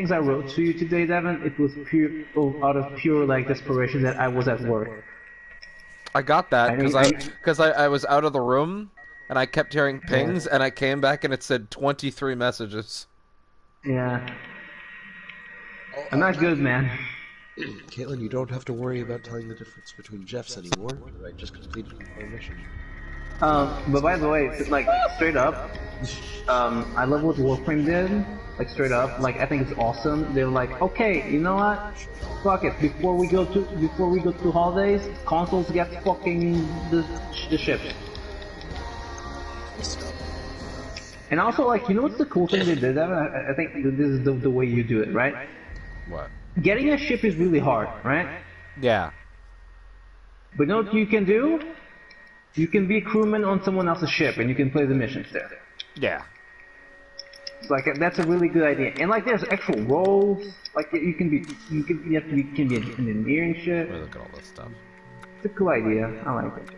things I wrote to you today, Devin, it was out of pure like desperation that I was at work. I got that because I was out of the room and I kept hearing pings and I came back and it said 23 messages. Yeah. I'm not good, man. Caitlin, you don't have to worry about telling the difference between Jeffs anymore. Right, just completed the mission. But by the way, like straight up, I love what Warframe did. Like straight up, like I think it's awesome. They're like, okay, you know what? Fuck it. Before we go to holidays, consoles get fucking the ships. And also, like, you know what's the cool thing they did? I think this is the way you do it, right? What? Getting a ship is really hard, right? Yeah. But you know what you can do? You can be a crewman on someone else's ship, and you can play the missions there. Yeah. It's like that's a really good idea. And like, there's actual roles. Like you can be an engineering ship. Let me look at all this stuff. It's a cool idea. I like it.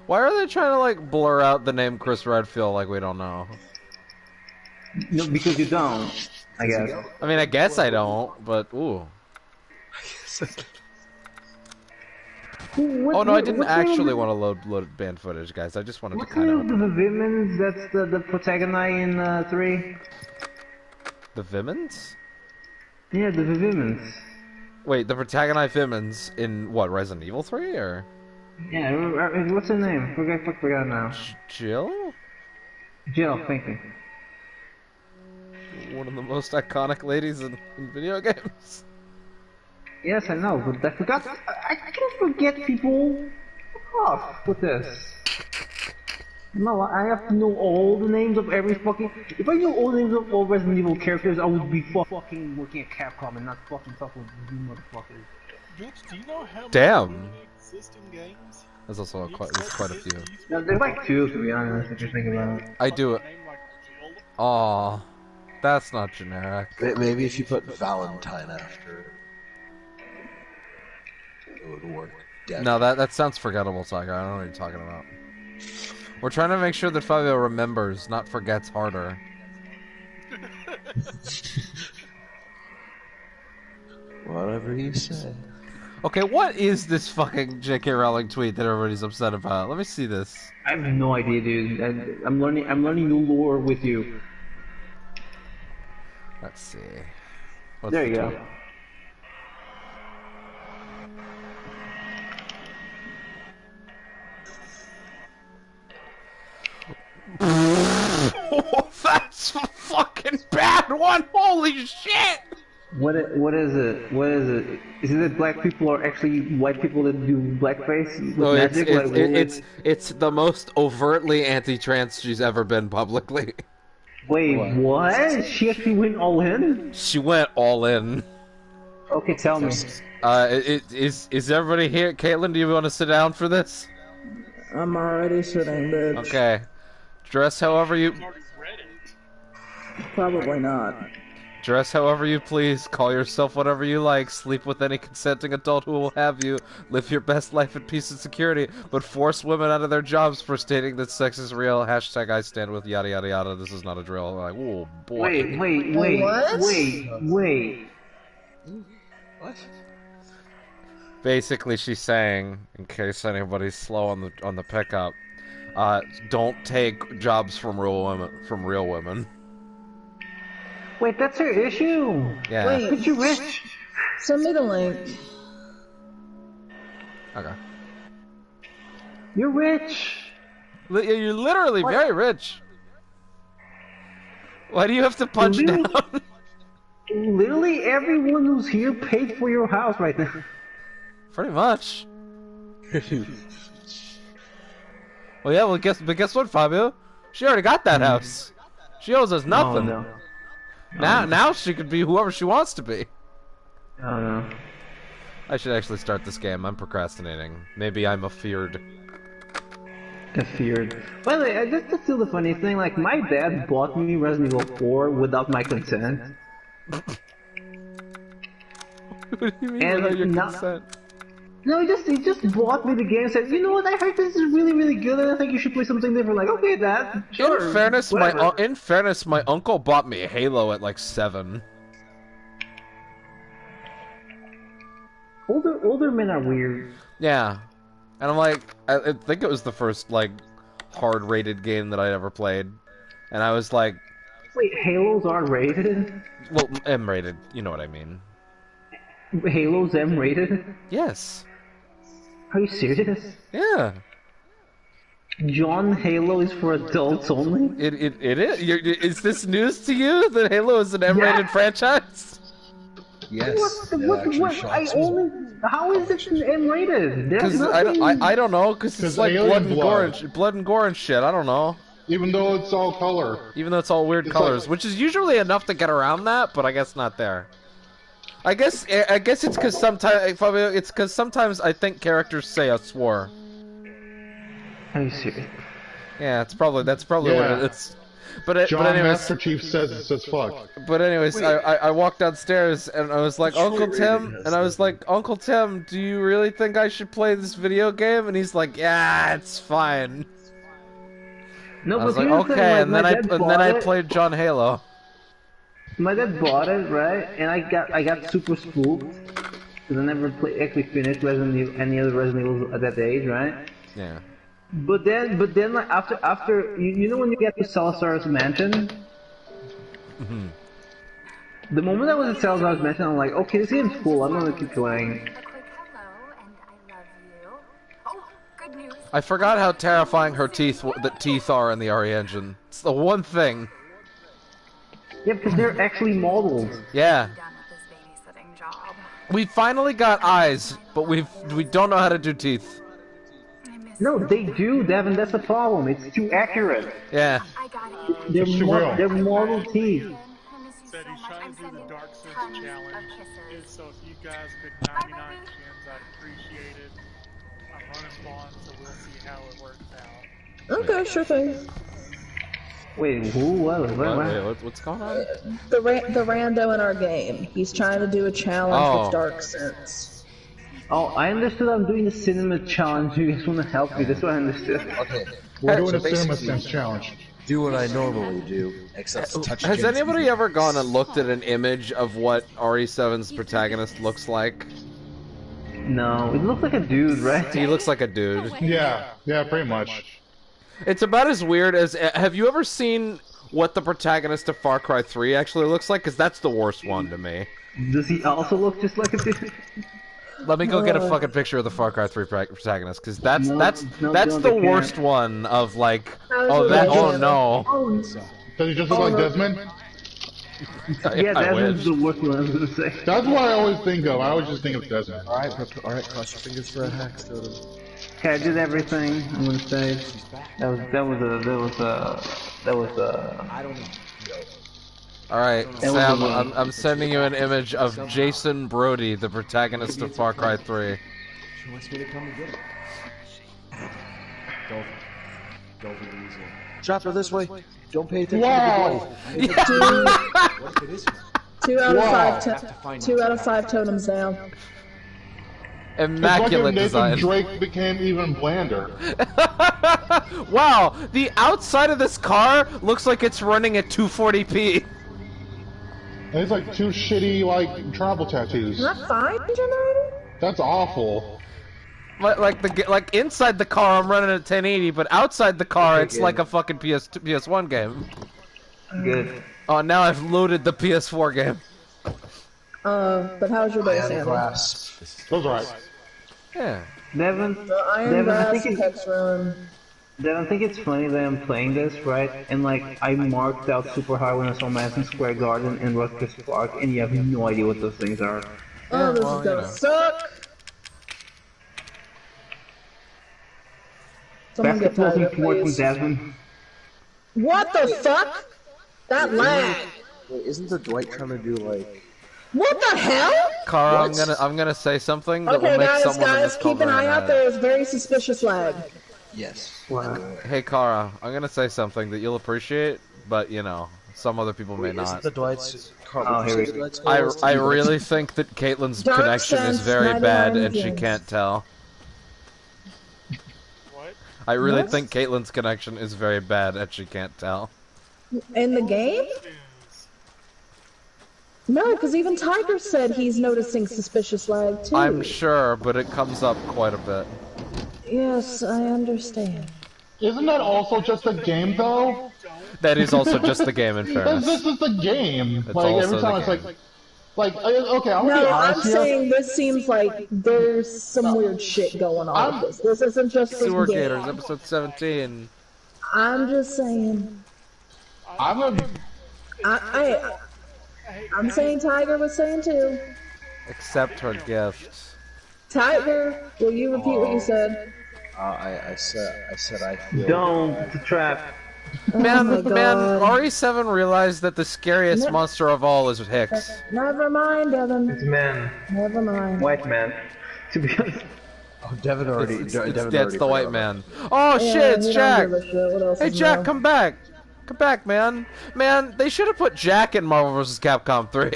Why are they trying to like blur out the name Chris Redfield like we don't know? No, because you don't. I guess. I mean, I guess I don't, but ooh. Oh no, I didn't actually want to load band footage, guys. I just wanted to kind of. The Vimans, that's the protagonist in 3. The Vimans? Yeah, the Vimans. Wait, the protagonist Vimans in what, Resident Evil 3 or? Yeah, what's her name? Forgot now. Jill? Jill, thank you. One of the most iconic ladies in video games. Yes, I know, but I forgot. I can't forget people. Fuck off with this. No, I have to know all the names of every fucking. If I knew all the names of all Resident Evil characters, I would be fucking working at Capcom and not fucking talk with you motherfuckers. Dude, do you know how Damn. many existing games? There's also quite a few. No, there's like 2 to be honest. If you think about it. I do it. Aw, that's not generic. Maybe if you put Valentine after it would work. No, that sounds forgettable, Tiger. I don't know what you're talking about. We're trying to make sure that Fabio remembers, not forgets harder. Whatever you say. Okay, what is this fucking J.K. Rowling tweet that everybody's upset about? Let me see this. I have no idea, dude. I'm learning new lore with you. Let's see. What's There you the go. tweet? Oh, that's a fucking bad one! Holy shit! What is it? What is it? Is it that black people are actually white people that do blackface with No, magic? it's the most overtly anti-trans she's ever been publicly. Wait, what? She actually went all in? She went all in. Okay, tell me. Is everybody here? Caitlin, do you want to sit down for this? I'm already sitting, bitch. Okay. Dress however you... Probably not. Dress however you please, call yourself whatever you like, sleep with any consenting adult who will have you, live your best life in peace and security, but force women out of their jobs for stating that sex is real, hashtag I stand with yada yada yada, this is not a drill. Like, oh boy. Wait. What? Basically she's saying, in case anybody's slow on the pickup, don't take jobs from real women. Wait, that's her issue. Yeah. Wait. But you're rich. Send me the link. Okay. You're rich. You're literally very rich. Why do you have to punch down? Literally everyone who's here paid for your house right now. Pretty much. Well, yeah. Guess what, Fabio? She already got that house. She owes us nothing. Oh, no. Now she could be whoever she wants to be. Oh no. I should actually start this game. I'm procrastinating. Maybe I'm afeared. Feared. By the way, that's still the funny thing. Like, my dad bought me Resident Evil 4 without my consent. What do you mean And without your not- consent? No, he just bought me the game and said, you know what, I heard this is really, really good and I think you should play something different. Like, okay, Dad, sure. In fairness, my uncle bought me Halo at like 7. Older men are weird. Yeah. And I'm like, I think it was the first, like, hard-rated game that I ever played. And I was like... Wait, Halo's R-rated? Well, M-rated, you know what I mean. Halo's M-rated? Yes. Are you serious? Yeah. John Halo is for adults only? It is? Is this news to you, that Halo is an M-rated franchise? Yes. How is it M-rated? Because I don't know, because it's like blood and gore and shit, I don't know. Even though it's all color. Even though it's all weird colors, which is usually enough to get around that, but I guess not there. I guess it's because sometimes I think characters say a swore. Are you serious? Yeah, that's probably what it's. But anyways, Master Chief says fuck. But anyways, I walked downstairs and I was like, Uncle Tim, do you really think I should play this video game? And he's like, yeah, it's fine. No, I was but like, okay, and then I played John Halo. My dad bought it, right? And I got super spooked because I never actually finished any other Resident Evil at that age, right? Yeah. But then like after you know when you get to Salazar's mansion, the moment I was at Salazar's mansion, I'm like, okay, this game's cool. I'm gonna keep playing. A quick hello, and I love you. Oh, good news. I forgot how terrifying her teeth are in the RE engine. It's the one thing. Yeah, because they're actually modeled. Yeah. Done with this babysitting job. We finally got eyes, but we don't know how to do teeth. No, they do, Devin. That's the problem. It's too accurate. Yeah. I got it. They're model teeth. I miss you so Said he's much. trying I'm to do the sending Dark Souls tons challenge. of kisses. So if you guys could 99 pins, I'd appreciate it. I'm running Bond, so we'll see how it works out. Okay, sure thing. Wait, who? What's going on? The rando in our game. He's trying to do a challenge with Dark Sense. Oh, I understood. I'm doing the cinema challenge. You guys want to help me? That's what I understood. Okay. We're doing So a Cinema basically, Sense challenge. do what I normally do, except touch. Has anybody ever gone and looked at an image of what RE7's protagonist looks like? No, it looks like a dude, right? He looks like a dude. Yeah, pretty much. It's about as weird as... Have you ever seen what the protagonist of Far Cry 3 actually looks like? Because that's the worst one to me. Does he also look just like a dude? Let me go get a fucking picture of the Far Cry 3 protagonist, because that's don't, the they worst can't. one of like, Oh, no. Does he just look like Desmond? Yeah, I Desmond's wish. the worst one I was gonna say. That's what I always think of. I always just think of Desmond. Alright, cross your fingers for a hack, Totem. Okay, I did everything. I'm gonna say that was I don't know. Alright, That was Sam, a win. I'm sending you an image of Jason Brody, the protagonist of Far Cry 3. She wants me to come and get it. Dolphin Weasel. Chopper this way. Don't pay attention Wow. to the blade. What if it is? 2 out of Wow. 5. 2 out of 5 totems down. Immaculate it's like design. if Nathan Drake became even blander. Wow, the outside of this car looks like it's running at 240p. And it's like two shitty, like, travel tattoos. Is that fine generator? That's awful. Like inside the car I'm running at 1080, but outside the car it's like a fucking PS1 game. good. Oh, now I've loaded the PS4 game. But how's your day, Sandy? Those are right. Yeah. Devin, The Iron Devin, I Brass think Hex Run. Devin, I think it's funny that I'm playing this, right? And like, I marked out super high when I saw Madison Square Garden and Rutgers Park, and you have no idea what those things are. Oh, this well, is you gonna know. suck! Someone get Basketball's tired, important, please. Devin. What the fuck? That lag! Wait, isn't the Dwight trying to do like? What the hell? Cara, What? I'm gonna say something that Okay, will make guys, someone in guys, this call keep an very eye out. mad. There is very suspicious lag. Yes. Wow. Hey, Cara, I'm gonna say something that you'll appreciate, but you know, Some other people may not. The Dwight's Oh, here we go. I really think that Caitlin's Dark connection is Sense, very bad 99 and she games. can't tell. What? I really What? think Caitlin's connection is very bad and she can't tell. In the game? News. No, because even Tiger said he's noticing suspicious lag too. I'm sure, but it comes up quite a bit. Yes, I understand. Isn't that also just a game, though? That is also just the game, in This fairness. is the game. It's Like, also every time the it's game. okay, I'm gonna No, be I'm honest here. saying this seems like there's some weird shit going on with this. This isn't just this Sewer game. Gators, episode 17. I'm just saying. I'm saying Tiger was saying too. Accept her gift. Tiger, will you repeat what you said? I said I feel. Don't, it's a trap. Man, Oh my man, God. RE7 realized that the scariest No. monster of all is Hicks. Never mind, Devin. It's man. Never mind. White man. To be honest. Oh, Devin already. That's the white man. Oh shit, it's we don't Jack! give a shit. What else Hey is Jack, new? come back! Come back, man! Man, they should have put Jack in Marvel vs. Capcom 3.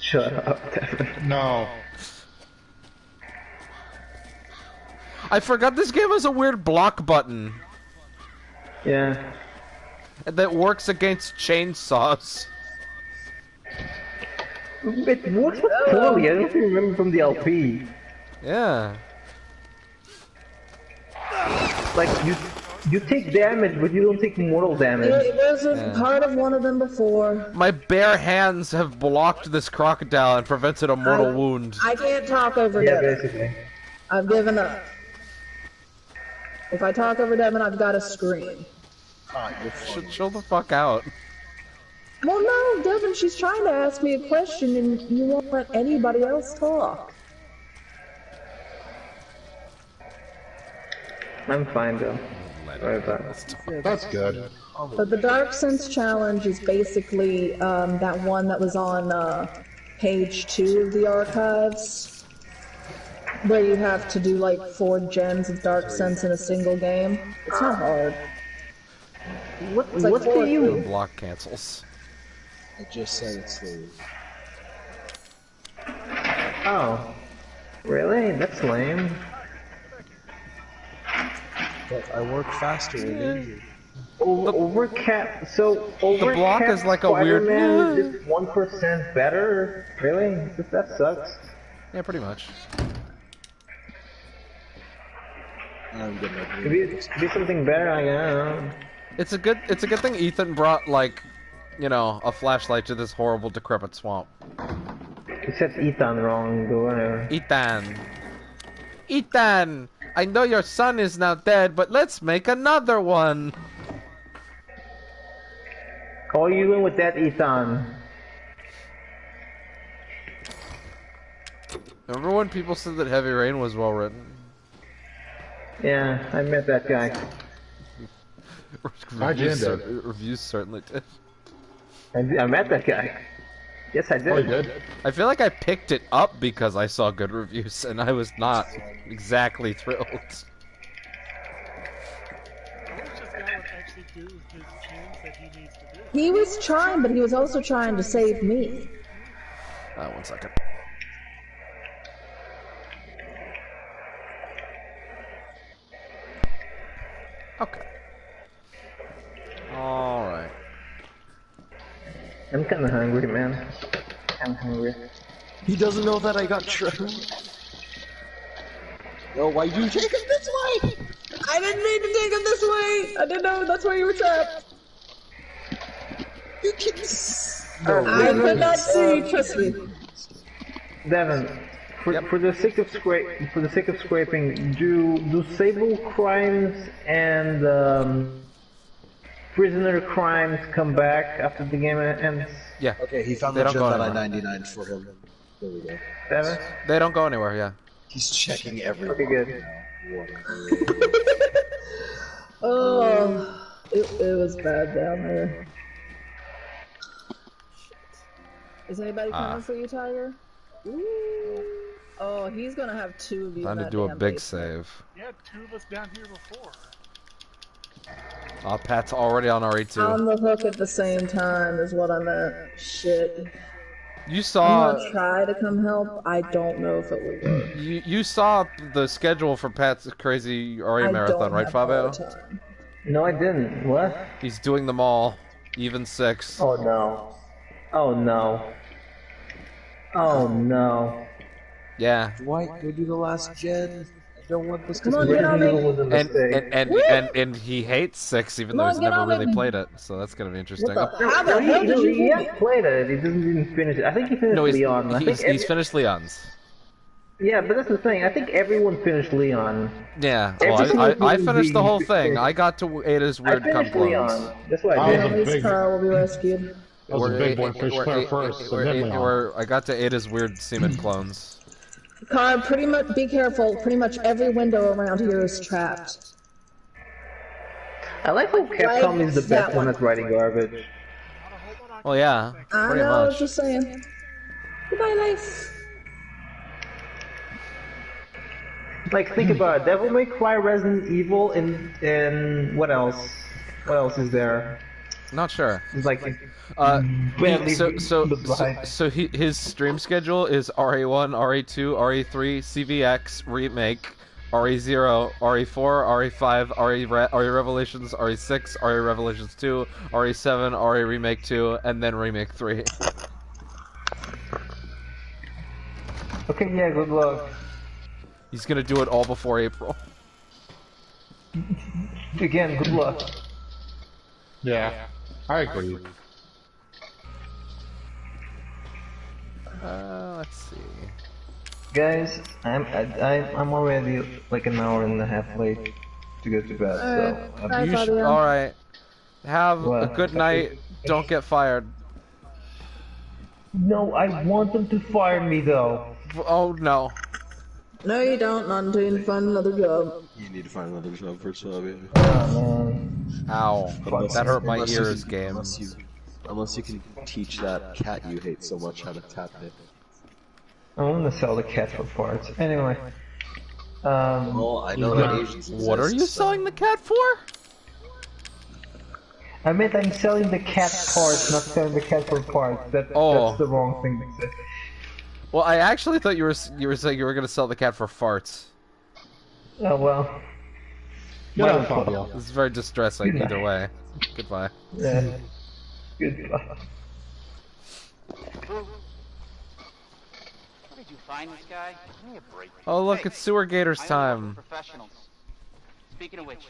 Shut up, Devin. No. I forgot this game has a weird block button Yeah. that works against chainsaws. It works but poorly. I don't even remember from the LP. Yeah. Like, you take damage, but you don't take mortal damage. It wasn't part of one of them before. My bare hands have blocked this crocodile and prevented a mortal wound. I can't talk over Yeah, Devin. basically. I've given up. If I talk over Devin, I've got to scream. Chill the fuck out. Well, no, Devin, she's trying to ask me a question and you won't let anybody else talk. I'm fine though. Sorry about that. That's good. But the Dark Sense Challenge is basically that one that was on page 2 of the archives, where you have to do like 4 gens of Dark Sense in a single game. It's not hard. What like can four. you... Block cancels. I just said it's the. Oh. Really? That's lame. But I work faster and easier. Overcap. So overcap. block is like a weird- Spider-Man is just 1% better. Really? That sucks. Yeah, pretty much. I'm good at Be something better. I don't know. It's a good thing Ethan brought, like, you know, a flashlight to this horrible decrepit swamp. You said Ethan wrong. But whatever. Ethan! Ethan! I know your son is now dead, but let's make another one! Call you in with that, Ethan. Remember when people said that Heavy Rain was well written? Yeah, I met that guy. Reviews certainly did. I met that guy. Yes, I did. Oh, you did? I feel like I picked it up because I saw good reviews, and I was not exactly thrilled. I wish this guy would actually do his things that he needs to do. He was trying, but he was also trying to save me. 1 second. Okay. Alright. I'm kinda hungry, man. I'm hungry. He doesn't know that I got trapped. No, why you take it this way? I didn't mean to take him this way! I didn't know that's where you were trapped. You can. I could not see, trust me. Devin, for the sake of scraping, do Sable crimes and prisoner crimes come back after the game ends? Yeah. Okay, he found They the don't go gem that I anywhere. 99 for him. There we go. Devin? They don't go anywhere, yeah. He's checking everyone. Okay, good. Oh, it was bad down there. Is anybody coming for you, Tiger? Ooh. Oh, he's gonna have 2 of you. Time in to that do a damn big basement. save. You had 2 of us down here before. Pat's already on RE2. On the hook at the same time is what I meant. Shit. You I'm saw gonna try to come help. I don't know if it will work. you saw the schedule for Pat's crazy RE I marathon, don't right, have all Fabio? the time. No, I didn't. What? He's doing them all, even 6. Oh no. Oh no. Oh no. Yeah. Dwight, go do the last gen. I don't want this to Come on, be get on Resident me. Evil was a mistake. And he hates 6, even though Come on, he's get never on really me. played it. So that's gonna be interesting. What the? How the No, hell did you he hit has me? played it. He doesn't even finish it. I think he finished No, Leon. I think he's finished Leon's. Yeah, but that's the thing. I think everyone finished Leon. Yeah. Every Well, single I movie finished the whole you thing. picked. I got to Ada's I weird cum finished clones. Leon. That's what I I was did. a At least big, Carl will be rescued. I was a big boy fish player first, and then Leon. Where I got to Ada's weird semen clones. Carl, pretty much, be careful. Pretty much every window around here is trapped. I like how Capcom is the that best one one. at writing garbage. Well, yeah, I pretty know, I was much. just saying. Goodbye, life. Like, think about it. Devil May Cry, Resident Evil, and what else? What else is there? Not sure. It's like, He, so behind. his stream schedule is RE1, RE2, RE3, CVX, Remake, RE0, RE4, RE5, RE Revelations, RE6, RE Revelations 2, RE7, RE Remake 2, and then Remake 3. Okay, yeah, good luck. He's gonna do it all before April. Again, good luck. Yeah, I agree. Let's see. Guys, I'm already like an hour and a half late to go to bed, so Bye, You should, Fabio. alright. Have Well, a good night. Don't get fired. no, I want them to fire me though. Oh no. No, you don't. Not until you find another job. You need to find another job first, Bobby. Oh man. Ow. That hurt my Unless ears, you, game. Unless you can teach that cat you hate so much how to tap it. I want to sell the cat for parts. Anyway. Well, I know that Asians What are you exist, so- selling the cat for? I meant I'm selling the cat parts, not selling the cat for parts. That's the wrong thing to say. Well, I actually thought you were saying you were gonna sell the cat for farts. Oh well. Get out, Fabio. This is very distressing either way. Goodbye. Yeah. Goodbye. Where did you find this guy? Give me a break. Oh look, it's Sewer Gators I only work time. with professionals. Speaking of which,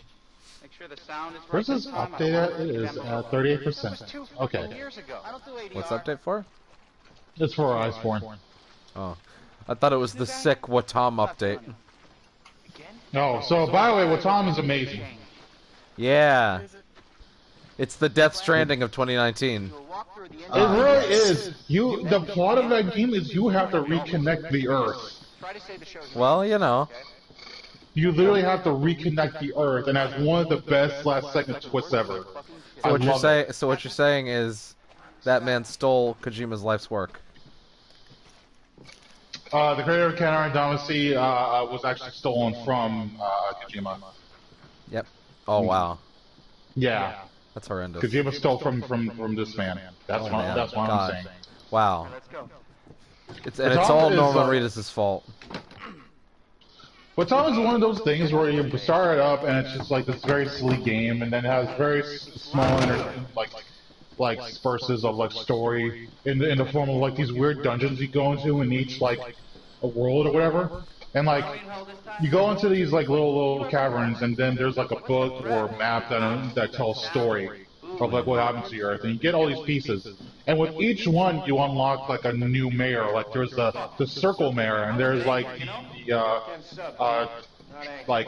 make sure the sound is right. Where's this this time. I update don't at? wanna It lose is them. at That was 38%. 2 Okay. years ago. I don't do ADR. What's update for? It's for Iceborne. Oh, I thought it was the sick Watam update. No, so by the way, Watam is amazing. Yeah, it's the Death Stranding of 2019. You'll walk through the It really is. The plot of that game is you have to reconnect the Earth. Try to save the show. Well, you know. You literally have to reconnect the Earth, and that's one of the best last-second twists ever. So what you're saying is that man stole Kojima's life's work. The creator of Kenner and Damacy was actually stolen from Kojima. Yep. Oh wow, Yeah, that's horrendous. Kojima stole from this man. That's what man. I'm God. saying. Wow. Let's go. It's Watam all is, Norman Reedus' fault. But Tom is one of those things where you start it up and it's just like this very silly game, and then it has very small like spurses of like story in the form of like these weird dungeons you go into in each like a world or whatever. And like you go into these like little caverns, and then there's like a book or a map that tells a story of like what happened to the Earth, and you get all these pieces. And with each one, you unlock like a new mayor. Like there's the circle mayor, and there's like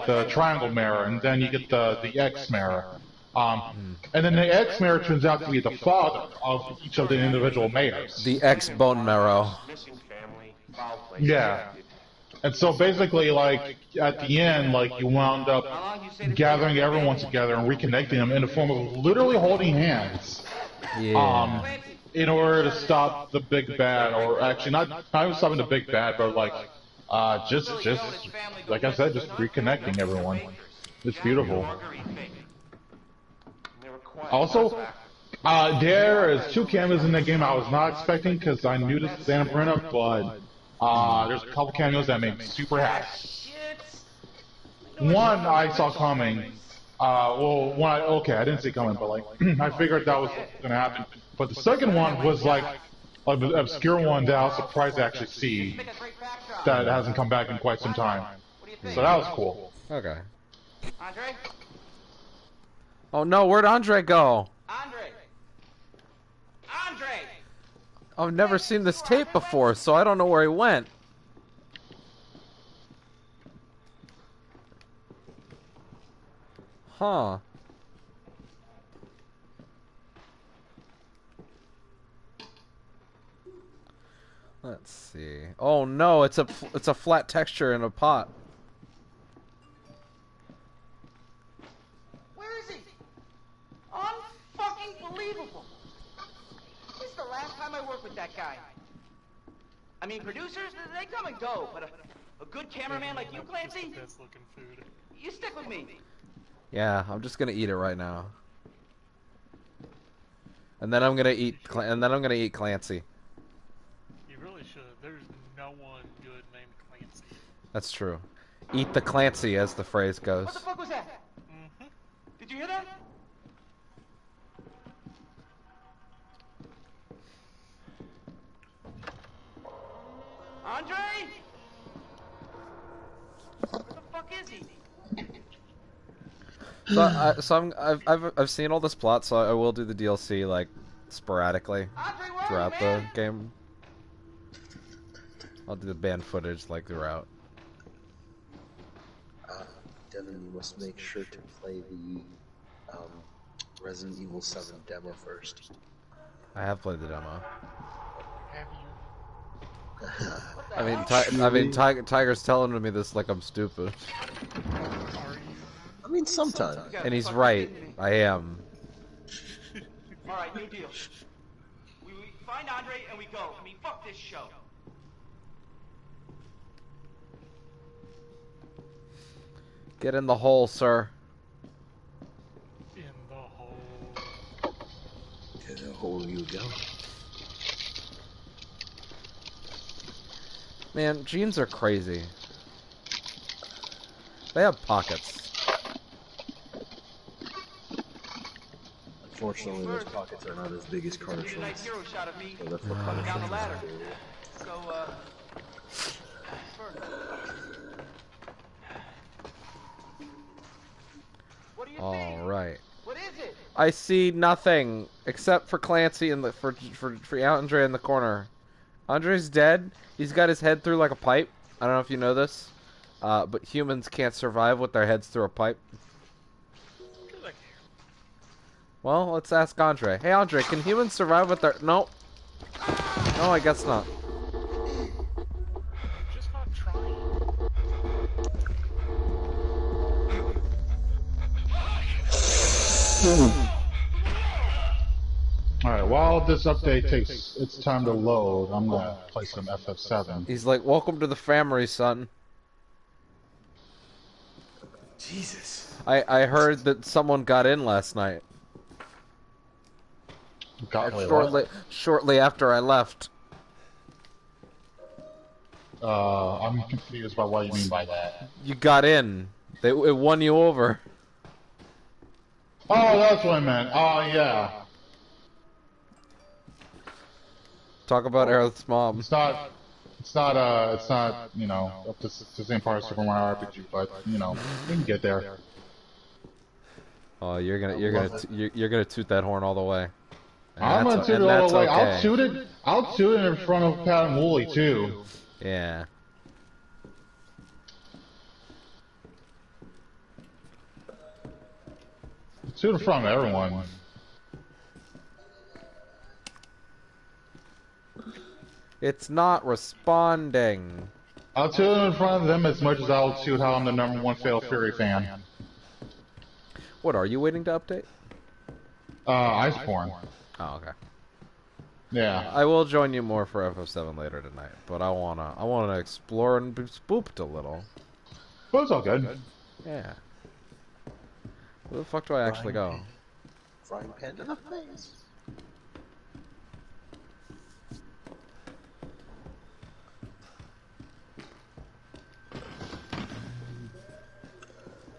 the triangle mayor, and then you get the X mayor. And then the X mayor turns out to be the father of each of the individual mayors. The X bone marrow. Yeah. And so basically, like, at the end, like, you wound up gathering everyone together and reconnecting them in the form of literally holding hands. Yeah. In order to stop the big bad, or actually not even stopping the big bad, but like, just like I said, just reconnecting everyone. It's beautiful. Also, there is 2 cameos in that game I was not expecting because I knew this was Annapurna, but there's a couple cameos that made me super happy. One I saw coming. Okay, I didn't see it coming, but like I figured that was gonna happen. But the second one was like an obscure one that I was surprised to actually see that hasn't come back in quite some time. So that was cool. Okay. Andre? Oh no, where'd Andre go? Andre! Andre! I've never seen this tape before, so I don't know where he went. Huh. Let's see. Oh no, it's a flat texture in a pot. Where is he? Unfucking believable. This is the last time I work with that guy. I mean, producers, they come and go, but a good cameraman like you, Clancy, Best looking food. you stick with me. Yeah, I'm just gonna eat it right now. And then I'm gonna eat Clancy. You really should. There's no one good named Clancy. That's true. Eat the Clancy, as the phrase goes. What the fuck was that? Mm-hmm. Did you hear that? Andre? Where the fuck is he? I've seen all this plot, so I will do the DLC like sporadically Andre, where throughout are you, the man? game. I'll do the band footage like throughout. Devin, you must make sure to play the Resident Evil 7 demo first. I have played the demo. Have you? I mean, Tiger's telling me this like I'm stupid, Are you? I mean, sometimes. and he's right. I am. Alright, new deal. We find Andre and we go. I mean, fuck this show. Get in the hole, sir. In the hole. To the hole you go. Man, jeans are crazy. They have pockets. Unfortunately, those pockets are not as big as Carter's Need a nice ones. hero shot of me So that's what coming down the punishment ladder. is. So, first. What do you think? All right. What is it? I see nothing except for Clancy and for Andre in the corner. Andre's dead. He's got his head through like a pipe. I don't know if you know this, but humans can't survive with their heads through a pipe. Well, let's ask Andre. Hey, Andre, can humans survive with their... No. No, I guess not. Just not trying. Alright, while this update takes its time to load, I'm gonna play some FF7. He's like, welcome to the family, son. Jesus. I heard that someone got in last night. Shortly after I left. I'm confused by what you mean by that. You got in. It won you over. Oh, that's what I meant. Oh, yeah. Talk about Aerith's mom. It's not, you know, up to the same part of Super Mario RPG, but, you know, we can get there. Oh, you're gonna toot that horn all the way. And I'm gonna that's- toot and it all that's the way. okay. I'll toot it in front of Pat and Wooly, too. Yeah. Toot in front of everyone. It's not responding. I'll toot it in front of them as much as I'll toot how I'm the #1 Fatal Fury fan. What, are you waiting to update? Iceborne. Oh, okay. Yeah. I will join you more for FF7 later tonight, but I wanna explore and be spooked a little. But it's all good. Yeah. Where the fuck do I actually go? Frying pan to the face.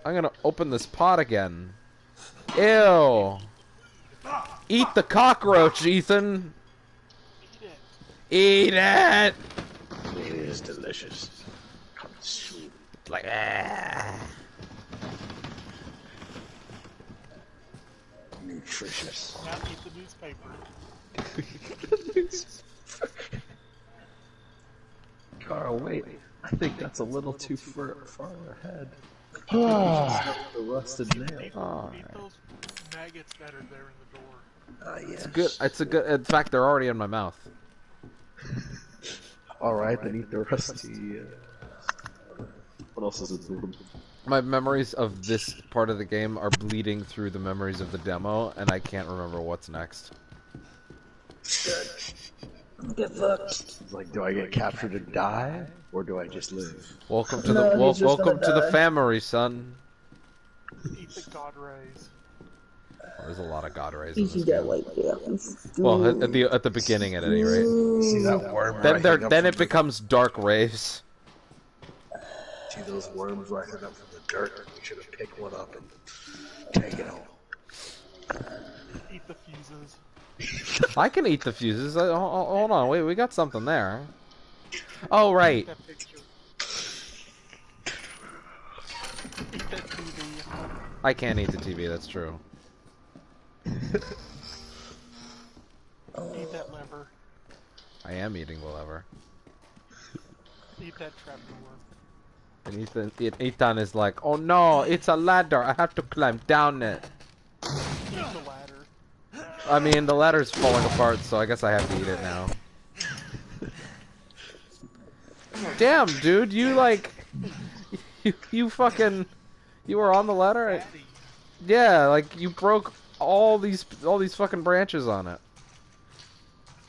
I'm gonna open this pot again. Ew. Eat the cockroach, Ethan. Eat it. It is delicious. Consume. Like, ah. Nutritious. Now eat the newspaper. Carl, wait. I think that's a little too far ahead. The rusted nail. Eat those maggots that are there in the door. Yes. It's a good. In fact, they're already in my mouth. Alright, then eat the rusty. What else is it? My memories of this part of the game are bleeding through the memories of the demo, and I can't remember what's next. Get fucked. It's like, do I get captured and die, or do I just live? Welcome to No, the he's just welcome to gonna the die. family, son. Eat the god rays. There's a lot of god rays. In You this get game. like yeah. Well, at the beginning, at any rate. See that worm? Then it becomes dark rays. See those worms rising up from the dirt? We should have picked one up and taken them. Eat the fuses. I can eat the fuses. Hold on, wait, we got something there. Oh right. That picture. Eat that TV. I can't eat the TV. That's true. Eat that lever. I am eating the lever. Eat that trapdoor. And Ethan is like, oh no, it's a ladder. I have to climb down it. Eat the ladder. I mean, the ladder's falling apart, so I guess I have to eat it now. Damn, dude, you like, you fucking, you were on the ladder. Yeah, like you broke all these fucking branches on it.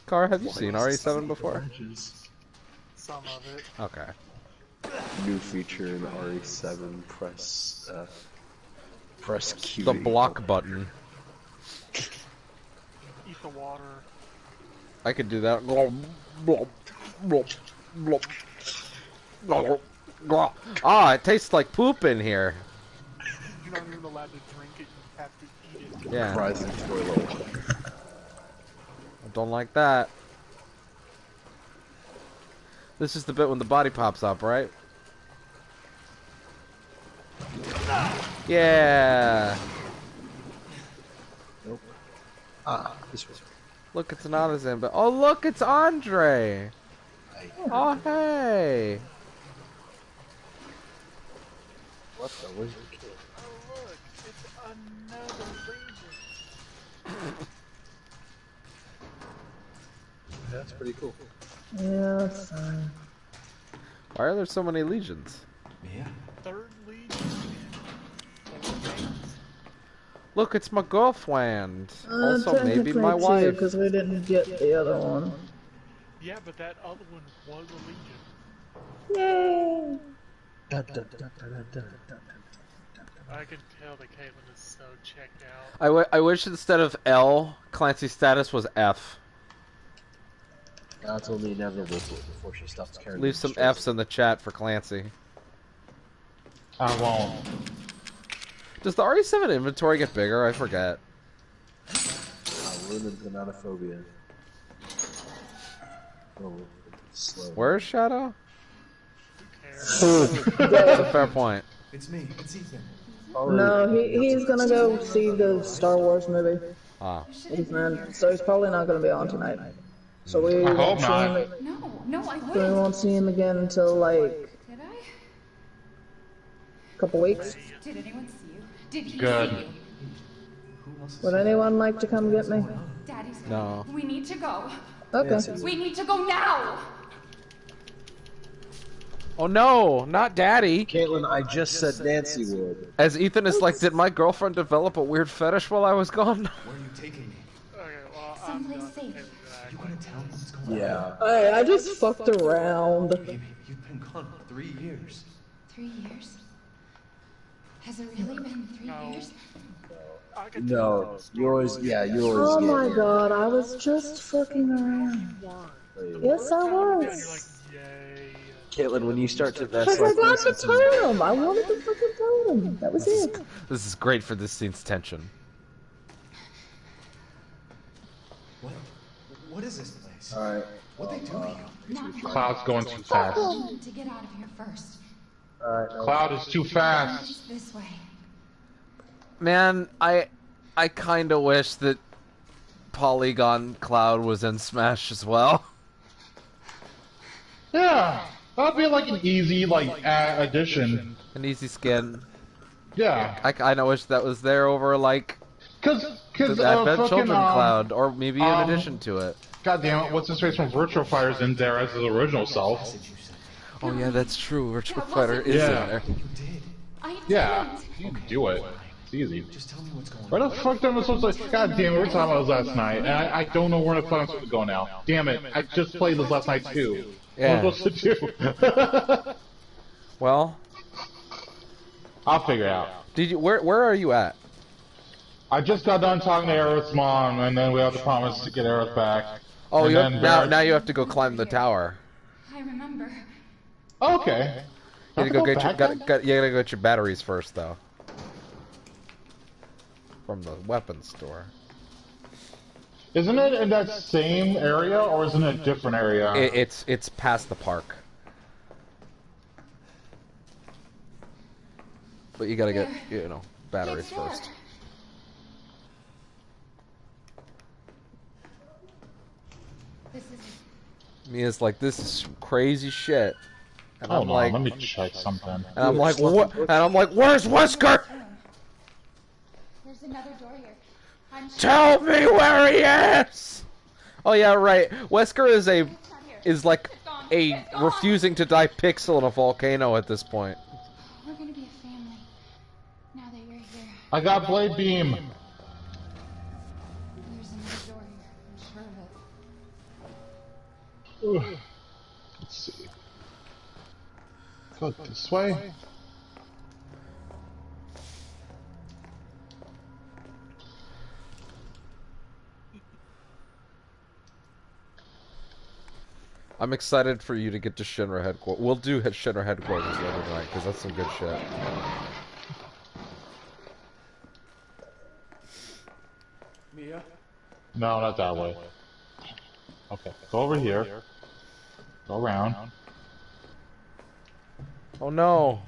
Car, have you seen RE7 before? Some of it. Okay. New feature in RE7, press Q. The block button. Eat the water. I could do that. Ah, it tastes like poop in here. You're not even allowed to drink it, you have to eat it. Yeah. Fries in toilet. I don't like that. This is the bit when the body pops up, right? Yeah. Nope. This was. Look, it's not as in, but oh look, it's Andre. Oh hey. What the? Where's the kid? Oh look, it's another legion. That's pretty cool. Yeah, that's fine. Why are there so many legions? Yeah. Third legion in 4 games. Look, it's my girlfriend. Also, maybe my wife. Because we didn't get the other one. Yeah, but that other one was a legion. Yay! I can tell that Caitlin is so checked out. I wish instead of L, Clancy's status was F. That's only inevitable before she stops caring. Leave some Fs in the chat for Clancy. I won't. Does the RE7 inventory get bigger? I forget. Ruined thanatophobia. Oh, slow. Where's Shadow? Who cares? That's a fair point. It's me. It's Ethan. No, he's gonna go see the Star Wars movie. Ah. with his friend, so he's probably not gonna be on tonight. So we I won't hope see not. him. No, I So we wouldn't. won't see him again until like Did I? a couple weeks. Did anyone see you? Did he Good. see you? Would anyone like to come get me? Daddy's coming. No. We need to go. Okay. We need to go now. Oh no, not Daddy. Caitlin, I just said Nancy would. As Ethan is like, did my girlfriend develop a weird fetish while I was gone? Where are you taking me? Okay, well, I'm Someplace done. safe. You gonna tell me what's going on? Yeah. Hey, I just fucked around. Baby, you've been gone for 3 years. 3 years? Has it really been 3 No. years? I can No, yours. Yeah, yours. Oh yeah, my yeah. god, I was just fucking around. Yes, I was. Yay. Caitlin, when you start to Because vest I like got this, the totem. I wanted the fucking totem. That was it. This is great for this scene's tension. What? What is this place? Alright. What they do to you? Cloud's going too fast. To get out of here first. Alright. Cloud is too fast. This way. Man, I kind of wish that Polygon Cloud was in Smash as well. Yeah, that'd be like an easy addition. An easy skin. Yeah. I kind of wish that was there over like Cause the Advent fucking, Children Cloud, or maybe in addition to it. God damn it! What's his face from Virtual Fighter's in there as his original self? Oh yeah, that's true. Virtual Fighter is in there. You did. Yeah, you can do it. It's easy. Just tell me what's going Where on. the fuck am I supposed to? God damn it! We're talking about this last night, and I don't know where the fuck I'm supposed to go now. Damn it! I just played this last night too. Yeah. What am I supposed to do? Well, I'll figure it out. did you? Where are you at? I just got done talking to Aerith's mom, and then we have to promise to get Aerith back. Oh, And you have, then now you have to go climb the tower. I remember. Okay. You gotta go get your you gotta go get your batteries first, though. From the weapons store. Isn't it in that same area, or is it in a different area? It's past the park. But you gotta get, batteries first. This is Mia's like, this is some crazy shit. And Hold I'm on, like, let me check something. and I'm like, what? And I'm like, where's Wesker? there's another door here. I'm Tell me where he is! Oh yeah, right. Wesker is like a refusing to die pixel in a volcano at this point. We're gonna be a family. Now that you're here. I got Blade Beam. There's another door here. I'm sure of it. Ugh. Let's see. Go this way. I'm excited for you to get to Shinra headquarters. We'll do Shinra headquarters the other night, because that's some good shit. Mia? No, not that way. Okay, go over here. Go around. Oh no!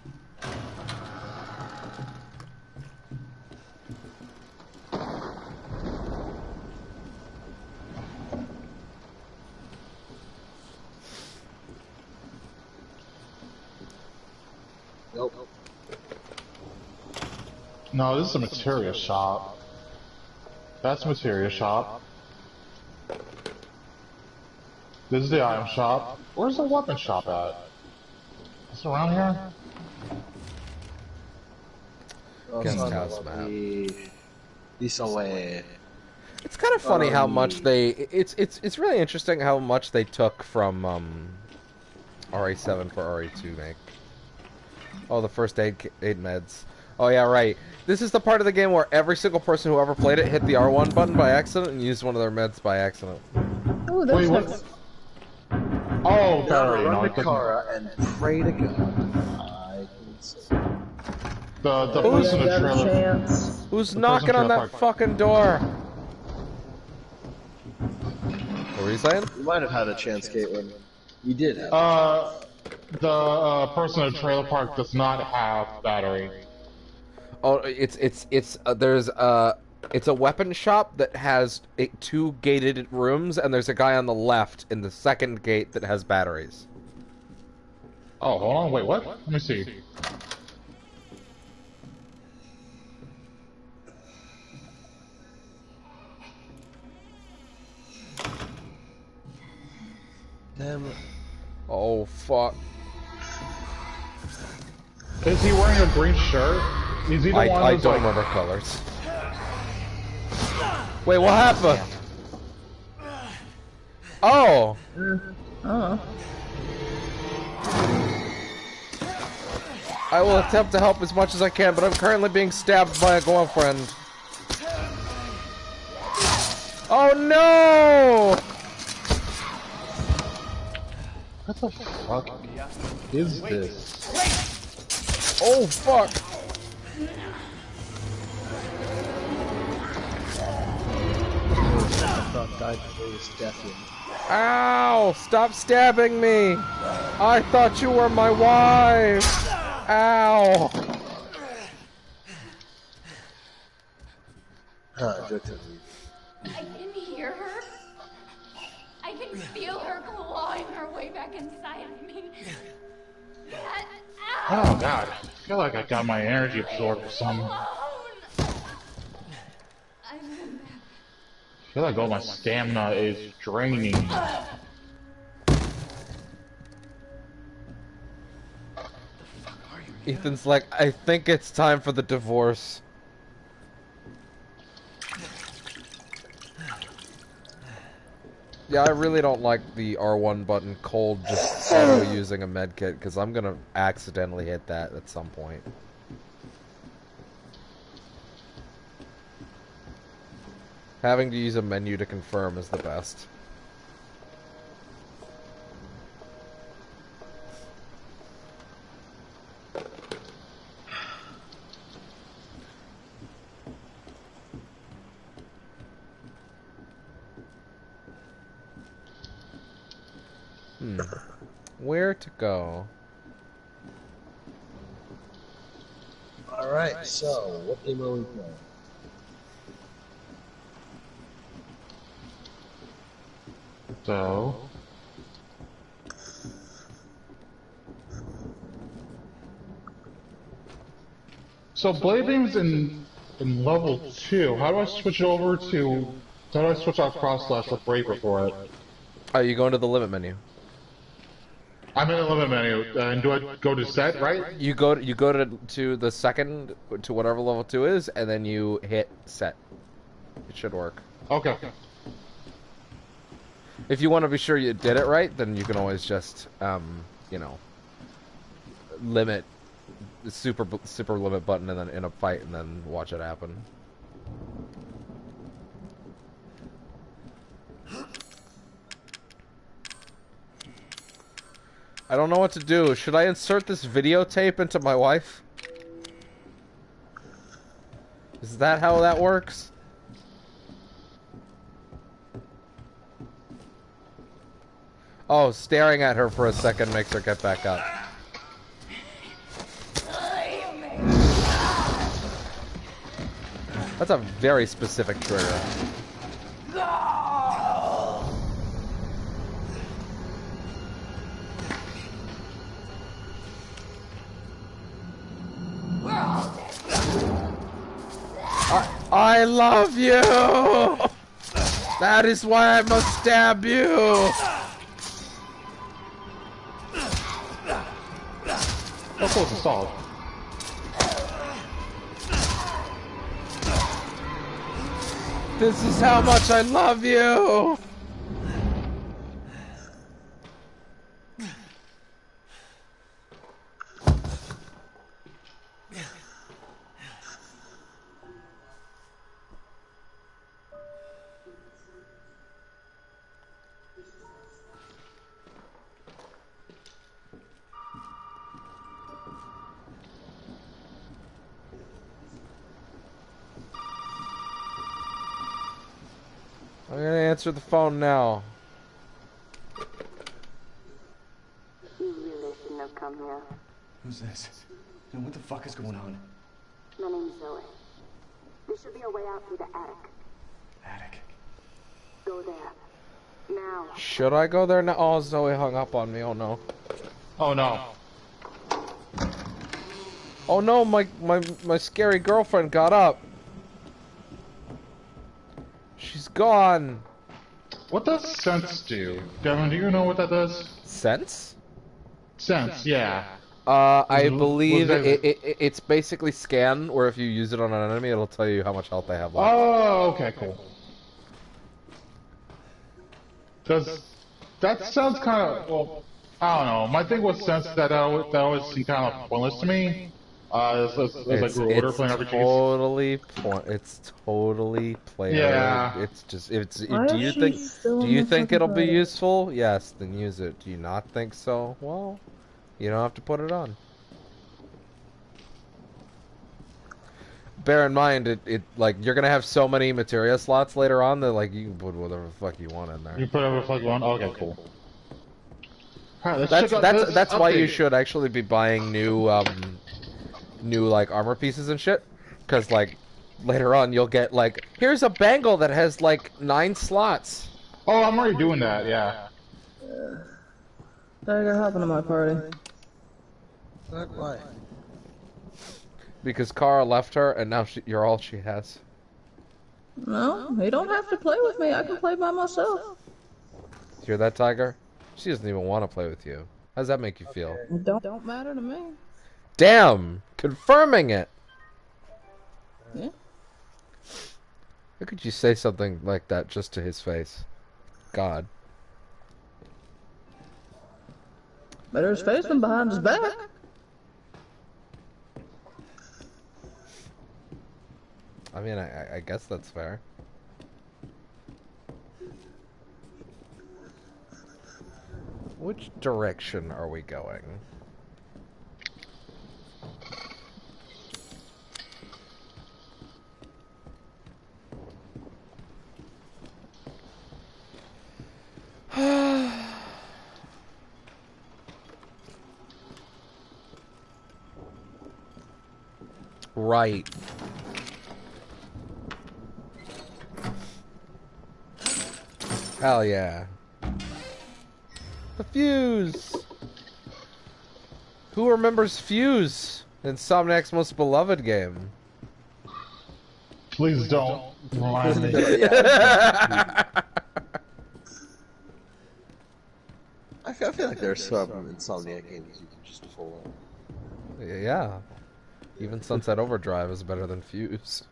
Nope. No, this is a materia shop. That's a materia shop. This is the item shop. Where's the weapon shop at? Is it around here? Guest son house of map. a- This away. It's kind of funny how much they. It's really interesting how much they took from RE7 for RE2 make. Oh, the first aid meds. Oh yeah, right. This is the part of the game where every single person who ever played it hit the R1 button by accident and used one of their meds by accident. Oh, that's Wait, what? nice. Oh, battery. No, Run I to couldn't. Kara and pray to God. I can say. The Oh, person you in the got a trailer. chance. Who's The knocking person on that trailer park. fucking door? What were you saying? You might have had a chance, Caitlin. You did have. The person in the trailer park does not have battery. Oh, it's a weapon shop that has two gated rooms, and there's a guy on the left in the second gate that has batteries. Oh, hold on. Wait, what? Let me see. Damn it. Oh fuck! Is he wearing a green shirt? Is he the one I who's don't like... remember colors. Wait, what happened? Oh! Oh. I will attempt to help as much as I can, but I'm currently being stabbed by a girlfriend. Oh no! What the fuck is this? Oh fuck! I thought died before his death in. Ow! Stop stabbing me! I thought you were my wife! Ow! Joke's on you. I can hear her. I can feel her clawing her way back inside of me. Oh god, I feel like I got my energy absorbed or something. I feel like all my stamina is draining. Ethan's like, I think it's time for the divorce. Yeah, I really don't like the R1 button cold just auto using a medkit, because I'm gonna accidentally hit that at some point. Having to use a menu to confirm is the best. Where to go? Alright, so, what game are we playing? So Blade Beam's in level 2. How do I switch over to... How do I switch out cross slash or breaker for it? Oh, you go into the limit menu. I'm in the limit menu, and do I go to set, right? You go to the second, to whatever level 2 is, and then you hit set. It should work. Okay. If you want to be sure you did it right, then you can always just, you know, limit the super limit button and then in a fight and then watch it happen. I don't know what to do. Should I insert this videotape into my wife? Is that how that works? Oh, staring at her for a second makes her get back up. That's a very specific trigger. I love you! That is why I must stab you! That's close to solve. This is how much I love you! I'm gonna answer the phone now. You really shouldn't have come here. Who's this? And what the fuck is going on? My name's Zoe. There should be a way out through the attic. Attic. Go there. Now. Should I go there now? Oh, Zoe hung up on me. Oh no. Oh no. Oh no, my scary girlfriend got up. She's gone. What does sense do? Devin, do you know what that does? Sense? Sense, yeah. I believe it's basically scan, or if you use it on an enemy, it'll tell you how much health they have left. Oh, okay, cool. That sounds kind of, well, I don't know. My thing with sense that always seemed kind of pointless to me. like reorder playing RPGs. It's totally player. Yeah. It's just Why do is you she think still do in you the think fucking it'll be party? useful? Yes, then use it. Do you not think so? Well, you don't have to put it on. Bear in mind, it like you're gonna have so many materia slots later on that like you can put whatever the fuck you want in there. You put whatever the fuck you want. Okay, cool. Alright, let's check out this That's why you update. should actually be buying new like armor pieces and shit, because like later on you'll get like here's a bangle that has like 9 slots. Oh, I'm already doing that. Yeah. Tiger, hop into my party. Why? Because Kara left her and now you're all she has. No, you don't have to play with me. I can play by myself. Hear that, Tiger? She doesn't even want to play with you. How does that make you feel? It don't matter to me. Damn! Confirming it! Yeah. How could you say something like that just to his face? God. Better his face than behind his back. I mean, I guess that's fair. Which direction are we going? Right. Hell yeah. The Fuse! Who remembers Fuse? Insomniac's most beloved game. Please don't remind me. I feel like there's some Insomniac games you can just pull on. Yeah. Even Sunset Overdrive is better than Fuse.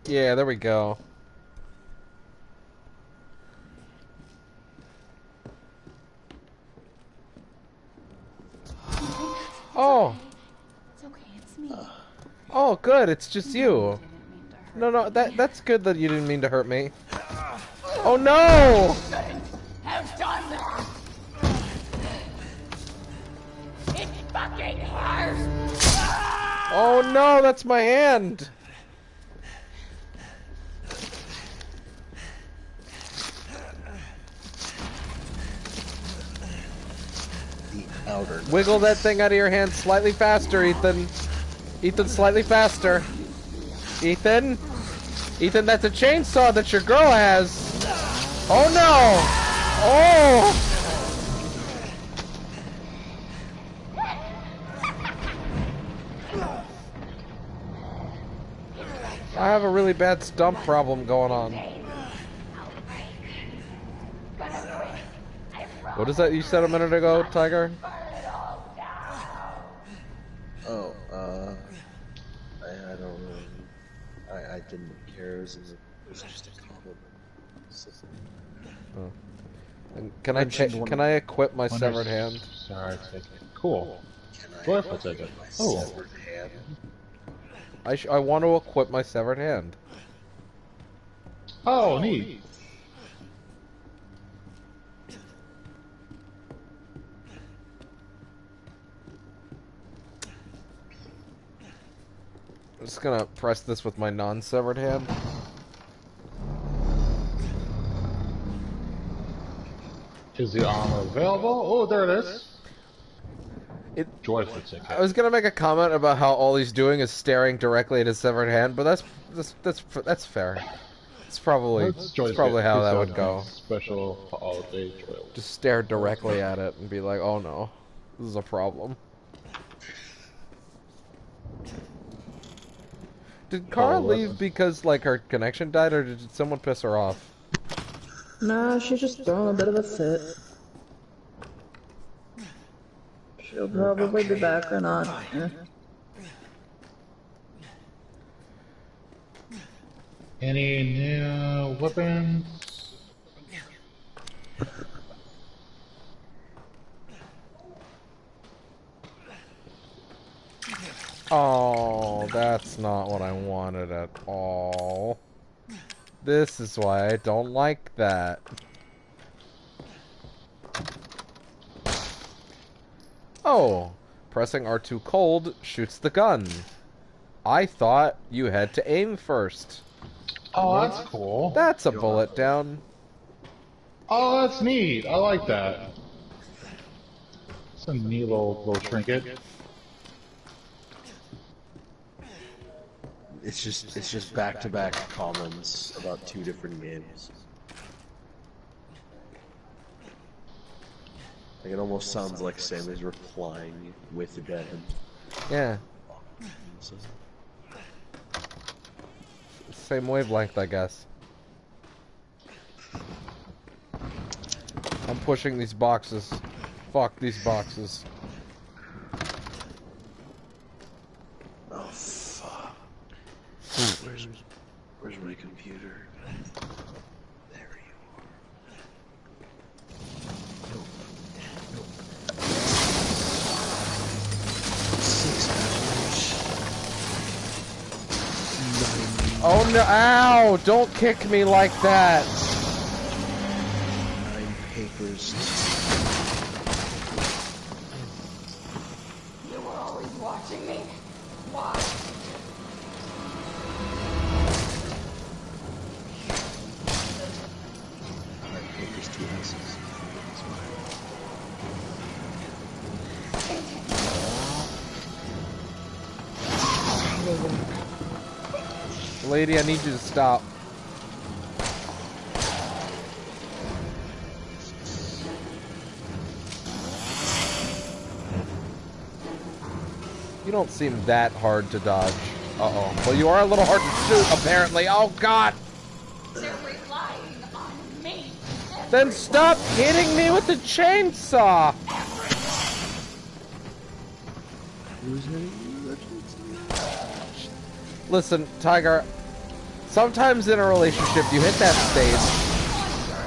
Yeah, there we go. Oh! It's okay, it's me. Oh, good, it's just you. No, that's good that you didn't mean to hurt me. Oh no! Have done that! It fucking hurts! Oh no, that's my hand! Wiggle that thing out of your hand slightly faster, Ethan. Ethan, slightly faster. Ethan? Ethan, that's a chainsaw that your girl has. Oh no! Oh! I have a really bad stump problem going on. What is that you said a minute ago, Tiger? Oh, I don't know. I didn't care. It was just a comment. Oh. And can I equip my severed hand? Sorry, take it. Cool. Go ahead, take it. Oh. I want to equip my severed hand. Oh, neat. I'm just gonna press this with my non-severed hand. Is the armor available? Oh, there it is. Joyful ticket. I was gonna make a comment about how all he's doing is staring directly at his severed hand, but that's fair. It's probably how that would go. Special holiday joyful. Just stare directly at it and be like, "Oh no, this is a problem." Did Kara leave because like her connection died, or did someone piss her off? Nah, she's just throwing a bit of a fit. She'll probably be back or not. Any new weapons? Oh, that's not what I wanted at all. This is why I don't like that. Oh, pressing R2 cold shoots the gun. I thought you had to aim first. Oh, that's cool. That's a bullet down. Oh, that's neat. I like that. It's a neat little trinket. It's just back-to-back comments about two different games. Like, it almost sounds like Sam is replying with Devin. Yeah. Same wavelength, I guess. I'm pushing these boxes. Fuck these boxes. Oh, fuck. Where's my computer? There you are. Nope. Nope. 6 hours. 9. Oh no, ow! Don't kick me like that! 9 papers. You were always watching me. Why? 9 papers, 2 S's. Lady, I need you to stop. You don't seem that hard to dodge. Uh-oh. Well, you are a little hard to shoot, apparently. Oh, God! They're relying on me. Then stop hitting me with the chainsaw! Listen, Tiger, sometimes in a relationship you hit that stage,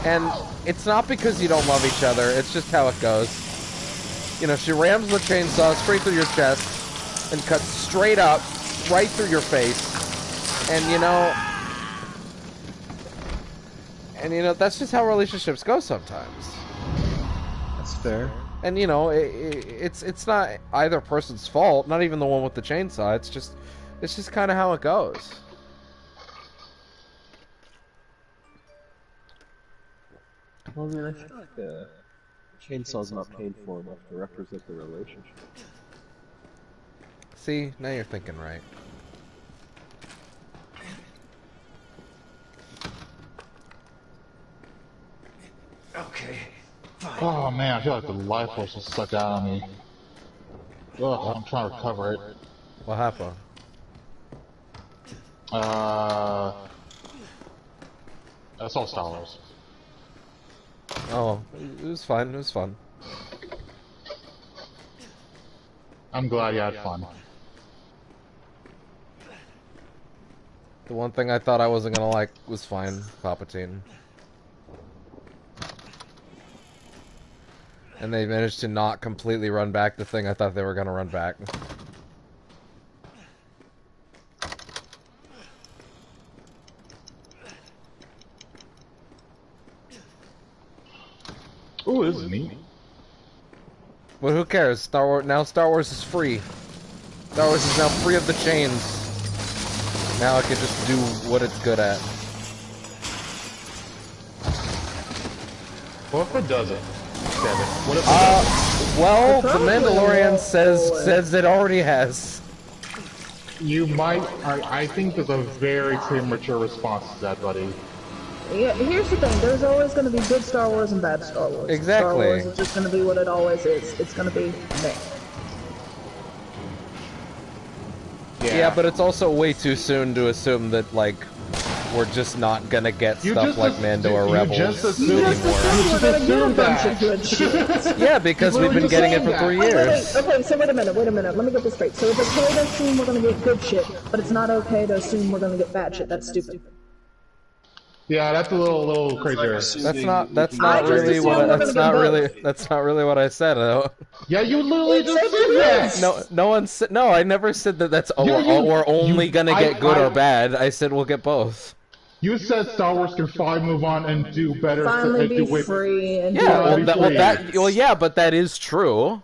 and it's not because you don't love each other, it's just how it goes. You know, she rams the chainsaw straight through your chest, and cuts straight up, right through your face, and you know, that's just how relationships go sometimes. That's fair. And you know, it's not either person's fault, not even the one with the chainsaw. It's just kind of how it goes. Well, I mean, I feel like the chainsaw's not painful enough to represent the relationship. See, now you're thinking right. Okay, fine. Oh man, I feel like the life force is sucked out on me. Ugh, I'm trying to recover it. What happened? That's all Star Wars. Oh, it was fun. It was fun. I'm glad you had fun. The one thing I thought I wasn't gonna like was fine, Palpatine. And they managed to not completely run back the thing I thought they were gonna run back. Ooh, this is neat. But who cares? Star Wars is free. Star Wars is now free of the chains. Now it can just do what it's good at. What if it doesn't? What if it doesn't? Well, the Mandalorian says it already has. You might. I think there's a very premature response to that, buddy. Yeah, here's the thing. There's always going to be good Star Wars and bad Star Wars. Exactly. Star Wars is just going to be what it always is. It's going to be meh. Yeah, but it's also way too soon to assume that, like, we're just not gonna get stuff like Mando or Rebels anymore. Yeah, because we've been getting it for 3 years. Okay, so wait a minute. Let me get this straight. So it's okay to assume we're gonna get good shit, but it's not okay to assume we're gonna get bad shit. That's stupid. Yeah, that's a little crazier. That's not really what I said. Yeah, you literally just said that. No one said. No, I never said that. We're only gonna get good or bad. I said we'll get both. You said Star Wars can finally move on and do better. Finally be free and yeah, but that is true.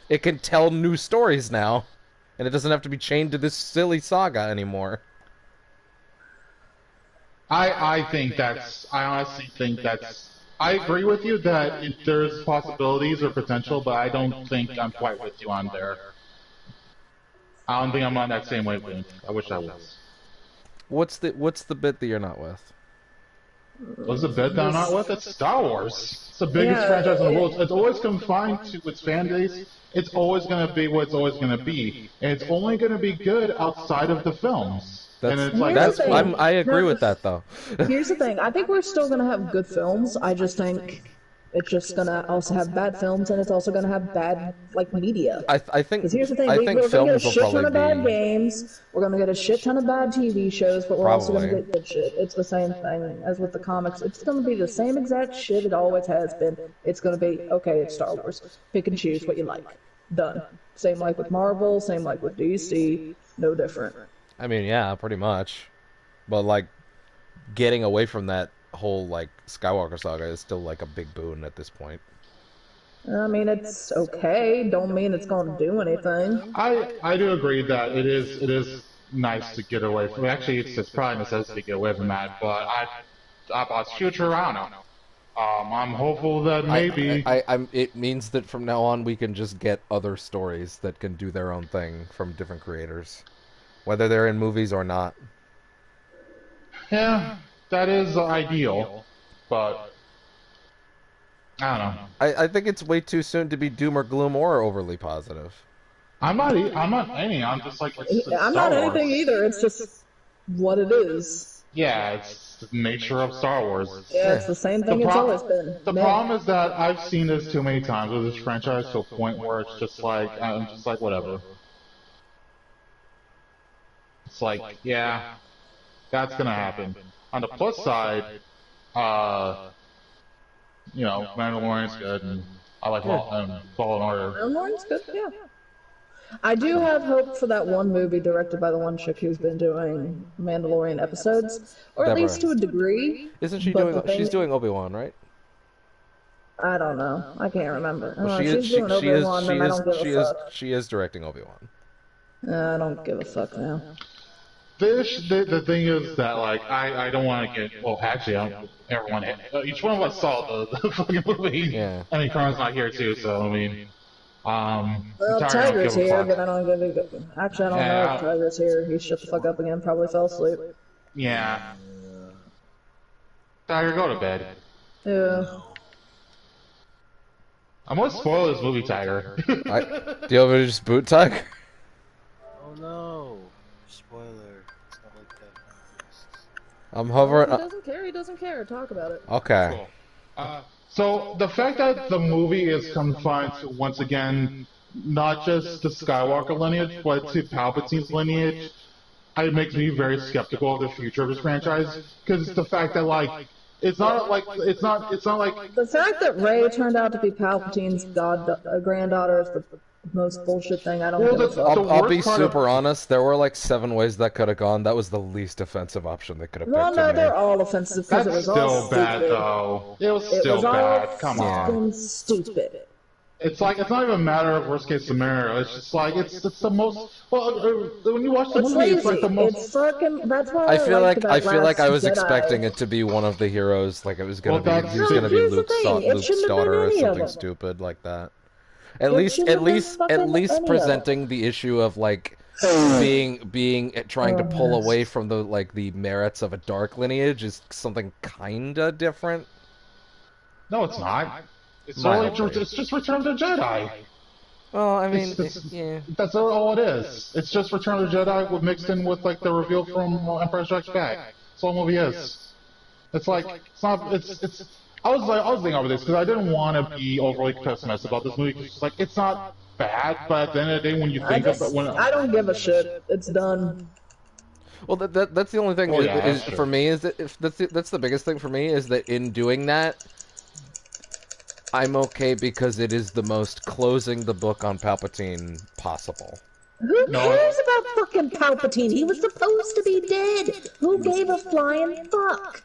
It can tell new stories now, and it doesn't have to be chained to this silly saga anymore. I honestly think that's. I agree with you that there's possibilities or potential, but I don't think I'm quite with you on there. I don't think I'm on that same wavelength. I wish I was. What's the bit that you're not with? What's the bit that I'm not with? It's Star Wars. It's the biggest franchise in the world. It's always confined to its fan base. It's always going to be what it's always going to be, and it's only going to be good outside of the films. I agree with that, though. Here's the thing. I think we're still going to have good films. I just think it's just going to also have bad films, and it's also going to have bad, media. I think. Because here's the thing. We're going to get a shit ton of bad games. We're going to get a shit ton of bad TV shows, but we're also going to get good shit. It's the same thing as with the comics. It's going to be the same exact shit it always has been. It's going to be, okay, it's Star Wars. Pick and choose what you like. Done. Same like with Marvel, same like with DC. No different. I mean, yeah, pretty much. But, getting away from that whole, Skywalker saga is still, a big boon at this point. I mean, it's okay. Don't mean it's going to do anything. I do agree that it is nice to get away from. Actually, it's probably a necessity to get away from that. But about future, I don't know. I'm hopeful that maybe it means that from now on we can just get other stories that can do their own thing from different creators, whether they're in movies or not. Yeah, that is ideal, but I don't know. I think it's way too soon to be doom or gloom or overly positive. I'm not any. I'm just I'm not anything either. It's just what it is. Yeah, it's the nature of Star Wars. Yeah, it's the same thing it's always been. The problem is that I've seen this too many times with this franchise to a point where it's just I'm just whatever. It's yeah, that's gonna happen. On the plus side, Mandalorian's good, and I like Fallen Order. Mandalorian's good, yeah. I do have hope for that one movie directed by the one chick who's been doing Mandalorian episodes, or at least to a degree. Isn't she doing? She's doing Obi-Wan, right? I don't know. I can't remember. She's doing Obi-Wan, and I don't give a fuck. She is directing Obi-Wan. I don't give a fuck now. The thing is that I don't want to get actually everyone each one of us saw the fucking movie. Yeah. I mean, Carmen's not here too, so I mean. Well, Tiger's here, but I don't give a... Actually, I don't know if Tiger's here. He shut the fuck up again, probably fell asleep. Yeah. Tiger, go to bed. Yeah. I'm gonna spoil this movie, Tiger. Do you want me to just boot Tiger? Oh no. Spoiler. It's not like that. I'm hovering... He doesn't care. Talk about it. Okay. Cool. So the fact that the movie is confined to, once again, not just the Skywalker lineage, but to Palpatine's lineage, it makes me very skeptical of the future of this franchise. Because the fact that it's not like the fact that Rey turned out to be Palpatine's granddaughter is the most bullshit thing. I don't give a fuck. I'll be super honest. There were 7 ways that could have gone. That was the least offensive option they could have picked. Well, no, they're all offensive because it was all stupid. Bad, though. It was still bad. Come on. Stupid. It's it's not even a matter of worst case scenario. It's just it's the most. Well, when you watch the movie, lazy. It's the most. It's fucking. That's why I feel like I was expecting it to be one of the heroes. It was gonna be. He was gonna be Luke's daughter or something stupid like that. At least presenting the issue of being trying to pull away from the merits of a dark lineage is something kinda different. No, it's not. It's just Return of the Jedi. Well, I mean, yeah. That's all it is. It's just Return of the Jedi mixed in with the reveal from Empire Strikes Back. That's all the movie is. It's it's not. It's. I was thinking over this because I didn't want to be overly pessimistic about this movie. It's not bad, but at the end of the day, when you think I don't give a shit. It's done. Well, that's the only thing for me is that if that's the biggest thing for me is that in doing that, I'm okay because it is the most closing the book on Palpatine possible. Who cares about fucking Palpatine? He was supposed to be dead. Who gave a flying fuck?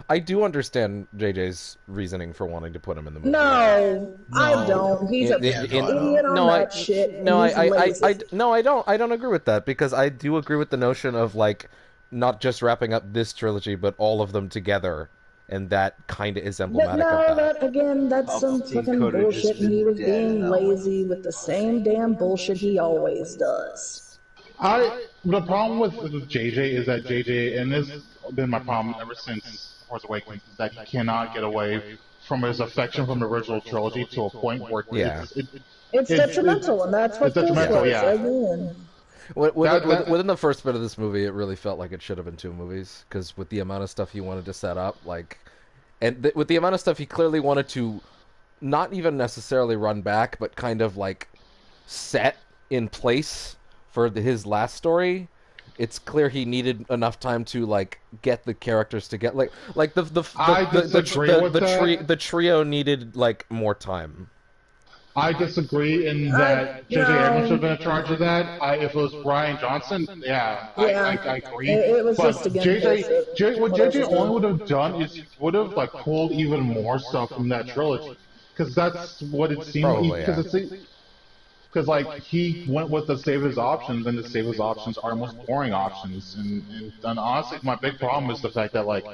I do understand JJ's reasoning for wanting to put him in the movie. No, I don't. He's an idiot on that shit. No, I don't. I don't agree with that because I do agree with the notion of like not just wrapping up this trilogy, but all of them together, and that kind of is emblematic of that. Again, that's some fucking bullshit. And he was being lazy with the same damn bullshit he always does. The problem with JJ is that JJ, and this has been my problem ever since Force Awakens, that he cannot get away from his affection from the original trilogy to a point where it's detrimental, and that's what this was. Again. Within the first bit of this movie, it really felt like it should have been 2 movies, because with the amount of stuff he wanted to set up, with the amount of stuff he clearly wanted to not even necessarily run back, but kind of like set in place for his last story, it's clear he needed enough time to like get the characters to get the trio needed like more time. I disagree in that J.J. Abrams should have been in charge of that. If it was Rian Johnson, I agree. It was but just again. what J.J. only would have done is would have like pulled even more stuff from that trilogy, because that's what it seemed. Because like he went with the save his options, and the save his options are most boring options. And honestly, my big problem is the fact that like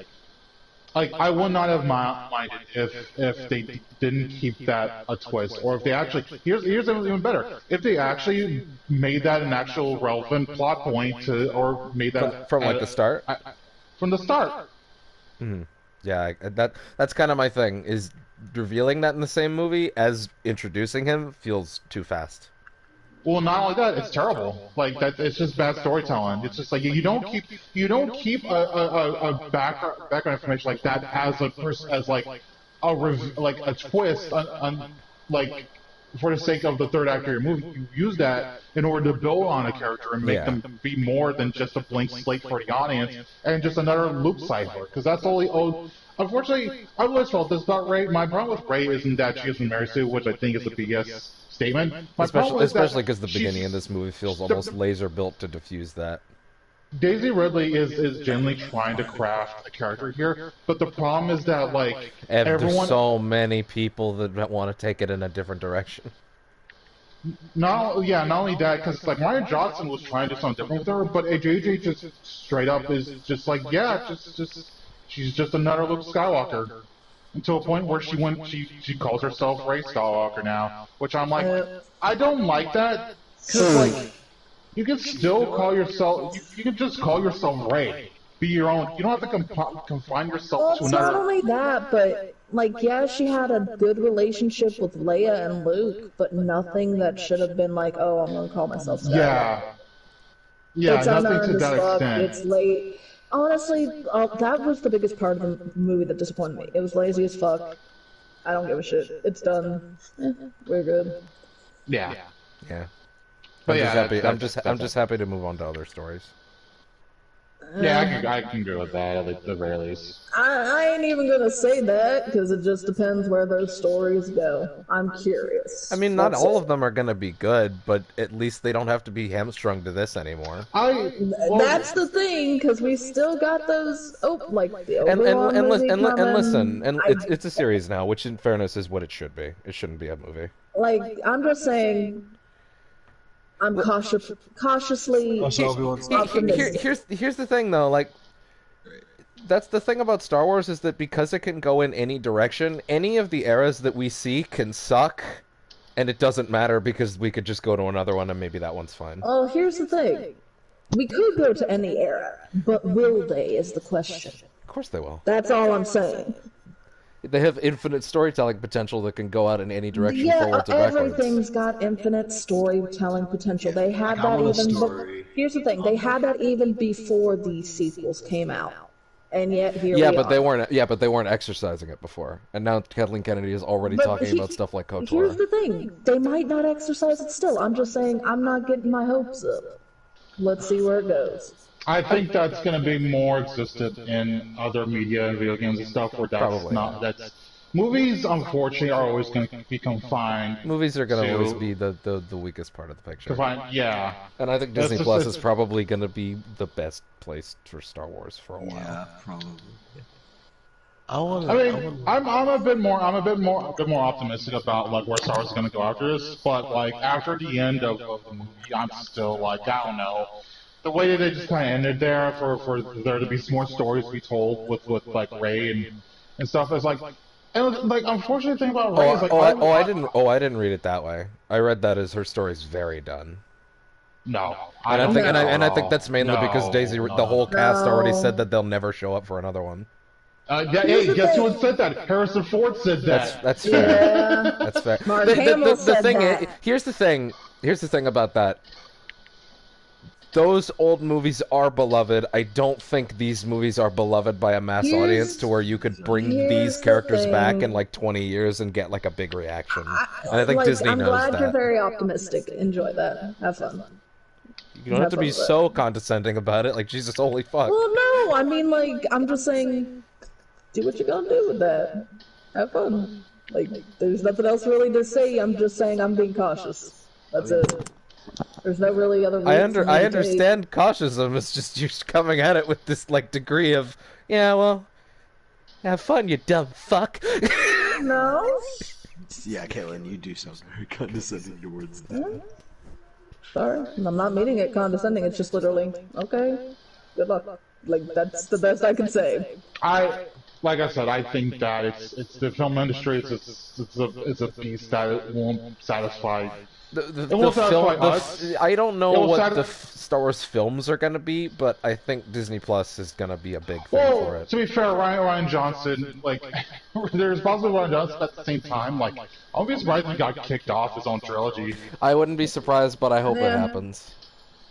I would not have minded if they didn't keep that a twist, or if they actually here's even better, if they actually made that an actual relevant plot point or made that from like the start. From the start. Mm-hmm. Yeah, that's kind of my thing. Is revealing that in the same movie as introducing him feels too fast. Well, not only that, it's terrible. Like that, it's just bad storytelling. It's just like you don't keep a background information like that as a twist like for the sake of the third act of your movie. You use that in order to build on a character and make them be more than just a blank slate for the audience and just another Luke cipher. Because that's all. Unfortunately, I've always felt this about Rey. My problem with Rey isn't that she is from Mary Sue, which I think is a BS statement. Especially because the beginning of this movie feels almost laser built to diffuse that. Daisy Ridley is genuinely trying to craft a character here, but the problem is that like there's so many people that want to take it in a different direction. Not only that, because like Rian Johnson was trying to do something different with her, but JJ just straight up is just like she's just another Luke Skywalker. To a point where she calls herself Rey Skywalker now, which I'm like, I don't like that, because like, you can still call yourself, you can just call yourself Rey, be your own, you don't have to confine yourself to another. Not only that, but like, she had a good relationship with Leia and Luke, but nothing that should have been like, oh, I'm gonna call myself Skywalker. It's nothing to that extent. It's late. Honestly, that was the biggest part of the movie that disappointed me. It was lazy as fuck. I don't give a shit. It's done. We're good. Yeah. But I'm just happy to move on to other stories. Yeah, I can agree with that at the very least. I ain't even gonna say that, because it just depends where those stories go. I'm curious. I mean, not all of them are gonna be good, but at least they don't have to be hamstrung to this anymore. That's the thing, because we still got those, the it's a series now, which in fairness is what it should be. It shouldn't be a movie. Like, I'm just saying, I'm cautiously optimistic. Here's the thing, though. Like, that's the thing about Star Wars, is that because it can go in any direction, any of the eras that we see can suck, and it doesn't matter because we could just go to another one and maybe that one's fine. Oh, here's the thing. We could go to any era, but will they is the question. Of course they will. That's all I'm saying. They have infinite storytelling potential that can go out in any direction, forwards or backwards. Everything's got infinite storytelling potential. They had that even. Here's the thing: they had that even before these sequels came out, and yet here we are. But they weren't exercising it before, and now Kathleen Kennedy is already talking about stuff like KOTOR. Here's the thing: they might not exercise it still. I'm just saying, I'm not getting my hopes up. let's see where it goes. I think that's going to be more existent in other media and video games and stuff where that's Probably. not. That's movies, unfortunately, are always going to be confined. Movies are going to always be the weakest part of the picture. Yeah. And I think Disney Plus is probably going to be the best place for Star Wars for a while. Yeah, probably. I'm a bit more optimistic about like where Star Wars is going to go after this, but like after the end of the movie, I'm still like, I don't know. The way that they just kind of ended there for there to be some more stories to be told with like Rey and stuff is like, and like unfortunate thing about Rey is like I didn't read it that way. I read that as her story's very done. No, I think that's mainly because the whole cast already said that they'll never show up for another one. Hey, guess who said that? Harrison Ford said that. That's fair. Yeah. That's fair. Mark Hamill said thing that. Here's the thing about that. Those old movies are beloved. I don't think these movies are beloved by a mass audience to where you could bring these characters back in like 20 years and get like a big reaction. And I think like, Disney knows that. I'm glad you're very optimistic. Enjoy that. Have fun. You don't have to be so condescending about it. Like, Jesus, holy fuck. Well, no, I mean, like, I'm just saying, do what you're gonna do with that. Have fun. Like, there's nothing else really to say. I'm just saying I'm being cautious. That's it. There's no really other reason I understand cautiousness. It's just you're coming at it with this, like, degree of, yeah, well, have fun, you dumb fuck. No? Yeah, Caitlin, you do sound very condescending towards that. Yeah. Sorry, I'm not meaning it condescending, it's just literally, okay, good luck. Like, that's the best I can say. Like I said, I think that it's the film industry, it's a beast that it won't satisfy. I don't know what the Star Wars films are going to be, but I think Disney Plus is going to be a big thing for it. To be fair, Ryan Johnson, like, there's possibly Ryan Johnson at the same time, like, I'll be surprised if he got kicked off his own trilogy. I wouldn't be surprised, but I hope it happens.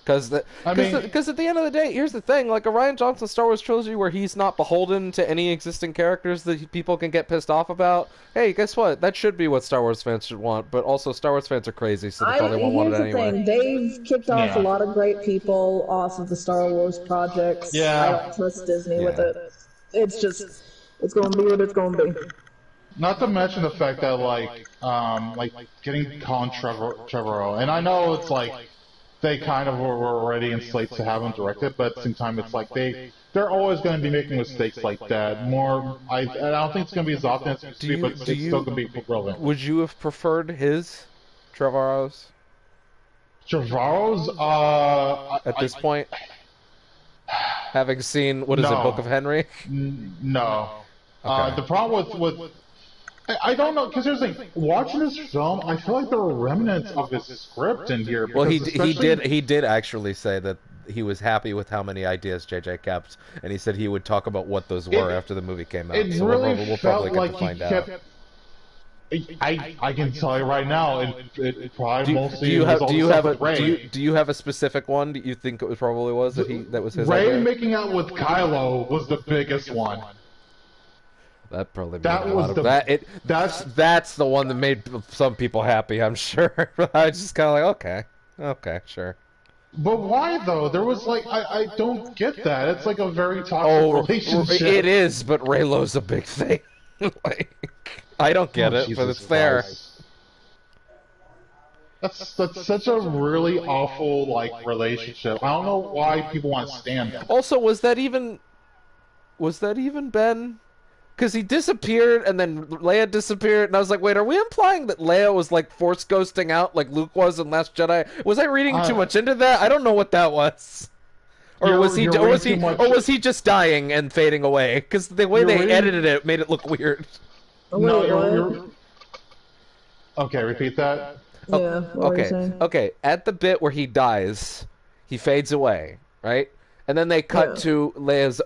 Because at the end of the day, here's the thing, like a Ryan Johnson Star Wars trilogy where he's not beholden to any existing characters that people can get pissed off about, hey, guess what? That should be what Star Wars fans should want, but also Star Wars fans are crazy, so they probably won't want it anyway. Here's the thing, they've kicked off a lot of great people off of the Star Wars projects. Yeah. I don't trust Disney with it. It's just, it's gonna be what it's gonna be. Not to mention the fact that, like getting Colin Trevorrow, and I know it's like, they kind of were already in slates to have him directed, but at the same time, it's like they're always going to be making mistakes like that. I don't think it's going to be as often as it used to be, but it's still going to be relevant. Would you have preferred Trevorrow's? Trevorrow's? At this point? Having seen, what is it, Book of Henry? No. Okay. The problem with I don't know, because there's like, watching this film, I feel like there were remnants of his script in here. Well, he did actually say that he was happy with how many ideas JJ kept, and he said he would talk about what those were after the movie came out. It so really we'll felt probably like get to find he out. kept. I can tell you right now, it probably mostly do you have a specific one that you think it probably was that was his idea? Rey making out with Kylo was the biggest one. That probably made a lot of that. That's the one that made some people happy, I'm sure. I was just kind of like, okay, sure. But why though? There was like, I don't get that. It's like a very toxic relationship. It is, but Reylo's a big thing. Like, I don't get it, but it's fair. That's such a really awful like relationship. I don't know why people want to stand that. Also, was that even Ben? Because he disappeared, and then Leia disappeared, and I was like, wait, are we implying that Leia was, like, force ghosting out like Luke was in Last Jedi? Was I reading too much into that? I don't know what that was. Or was he just dying and fading away? Because the way they edited it made it look weird. Okay, repeat that. Yeah, okay. At the bit where he dies, he fades away, right? And then they cut to Leia's,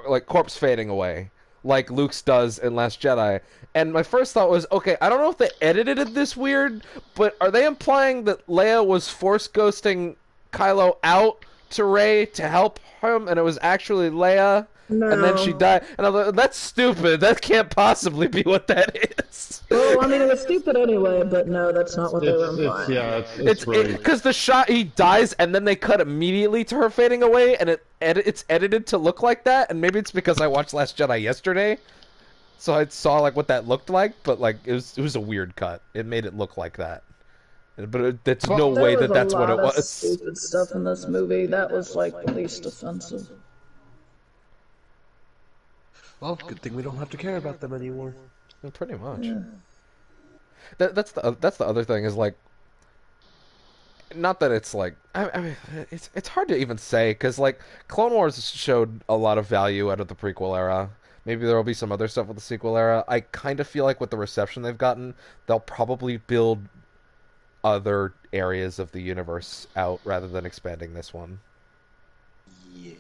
like, corpse fading away, like Luke's does in Last Jedi. And my first thought was, okay, I don't know if they edited it this weird, but are they implying that Leia was force ghosting Kylo out to Rey to help him, and it was actually Leia No. And then she died. And I'm like, that's stupid. That can't possibly be what that is. Well, I mean, it was stupid anyway, but no, that's not what they were implying. It's really... Because the shot, he dies, and then they cut immediately to her fading away, and it's edited to look like that, and maybe it's because I watched Last Jedi yesterday, so I saw, like, what that looked like, but, like, it was a weird cut. It made it look like that. But that's no way that that's what it was. There was a lot of stupid stuff in this movie. That was, like, the least offensive. Well, good thing we don't have to care about them anymore. Pretty much. Yeah. That's the other thing is, like, not that it's like I mean it's hard to even say because, like, Clone Wars showed a lot of value out of the prequel era. Maybe there will be some other stuff with the sequel era. I kind of feel like with the reception they've gotten, they'll probably build other areas of the universe out rather than expanding this one. Yes.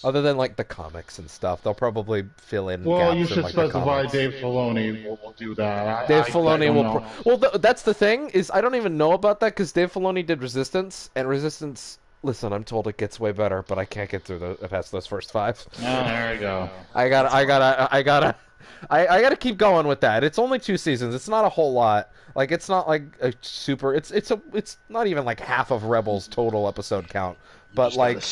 Other than, like, the comics and stuff, they'll probably fill in Well, gaps you should in, like, the specify comics. Dave Filoni will do that. Dave Filoni will... know. Well, that's the thing, is I don't even know about that, because Dave Filoni did Resistance, and Resistance... Listen, I'm told it gets way better, but I can't get through past those first 5. Oh, there you go. I gotta keep going with that. It's only 2 seasons. It's not a whole lot. Like, it's not like a super... It's not even like half of Rebels' total episode count. But, like,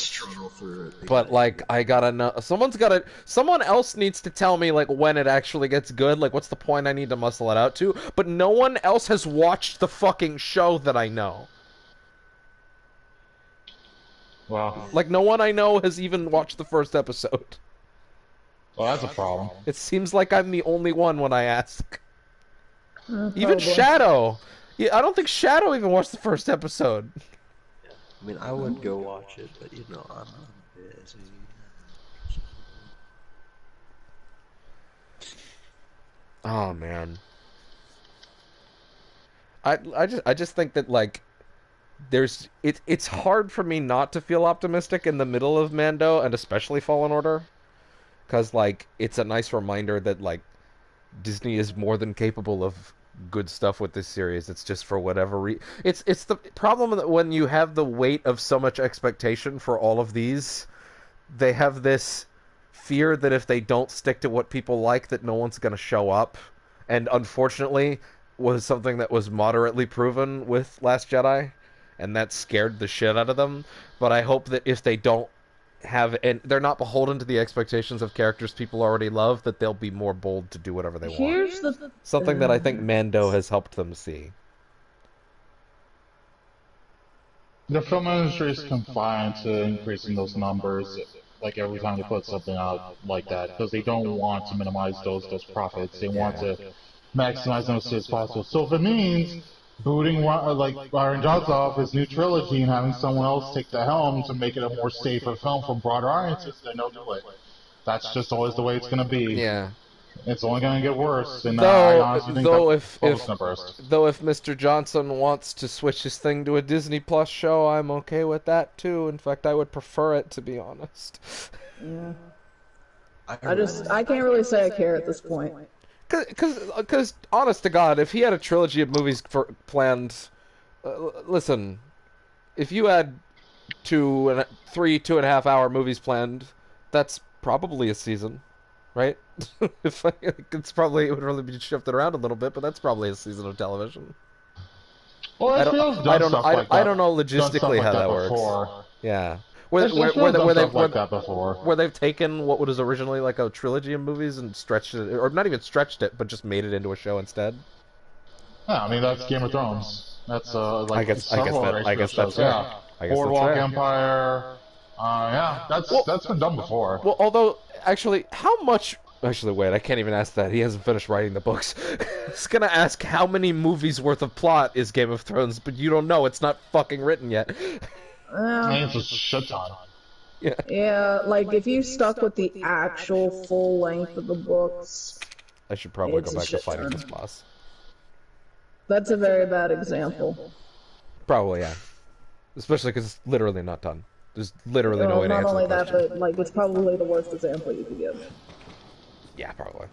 I gotta know. Someone else needs to tell me, like, when it actually gets good. Like, what's the point I need to muscle it out to? But no one else has watched the fucking show that I know. Well, like, no one I know has even watched the first episode. Well, that's a problem. It seems like I'm the only one when I ask. Even Probably. Shadow. Yeah, I don't think Shadow even watched the first episode. I mean, I would go watch it, but you know, I'm busy. Oh man. I just think that, like, it's hard for me not to feel optimistic in the middle of Mando and especially Fallen Order, because, like, it's a nice reminder that, like, Disney is more than capable of good stuff with this series. It's just for whatever it's the problem that when you have the weight of so much expectation for all of these, they have this fear that if they don't stick to what people like, that no one's going to show up. And unfortunately was something that was moderately proven with Last Jedi, and that scared the shit out of them. But I hope that if they don't and they're not beholden to the expectations of characters people already love, that they'll be more bold to do whatever they want. Something that I think Mando has helped them see. The film industry is confined to increasing those numbers, like, every time they put something out like that, because they don't want to minimize those profits. They want to maximize them as soon as possible. So if it means booting, like, Ryan Johnson off his new trilogy and having someone else take the helm to make it a more safer film for broader audiences, then they'll do it. That's just always the way it's going to be. Yeah. It's only going to get worse, and I honestly think if Mr. Johnson wants to switch his thing to a Disney Plus show, I'm okay with that too. In fact, I would prefer it, to be honest. Yeah. I can't really say I care at this point. Because, honest to God, if he had a trilogy of movies planned, listen, if you had 2.5 hour movies planned, that's probably a season, right? It would really be shifted around a little bit, but that's probably a season of television. Well, I don't know logistically how that works. Before. Yeah. Where they've taken what was originally like a trilogy of movies and stretched it, or not even stretched it, but just made it into a show instead. Yeah, I mean, that's Game of Thrones. That's like I guess that's right. Boardwalk Empire. Yeah, that's been done before. Well, although actually, how much? Actually, wait, I can't even ask that. He hasn't finished writing the books. I was gonna ask how many movies worth of plot is Game of Thrones, but you don't know. It's not fucking written yet. I mean, it's a shit ton. Yeah, like, if you stuck with the actual full length of the books, I should probably go back to fighting this boss. That's a very bad example. Probably, yeah. Especially because it's literally not done. There's literally no way to answer the question. Not only that, but, like, it's probably the worst example you could give. Yeah, probably.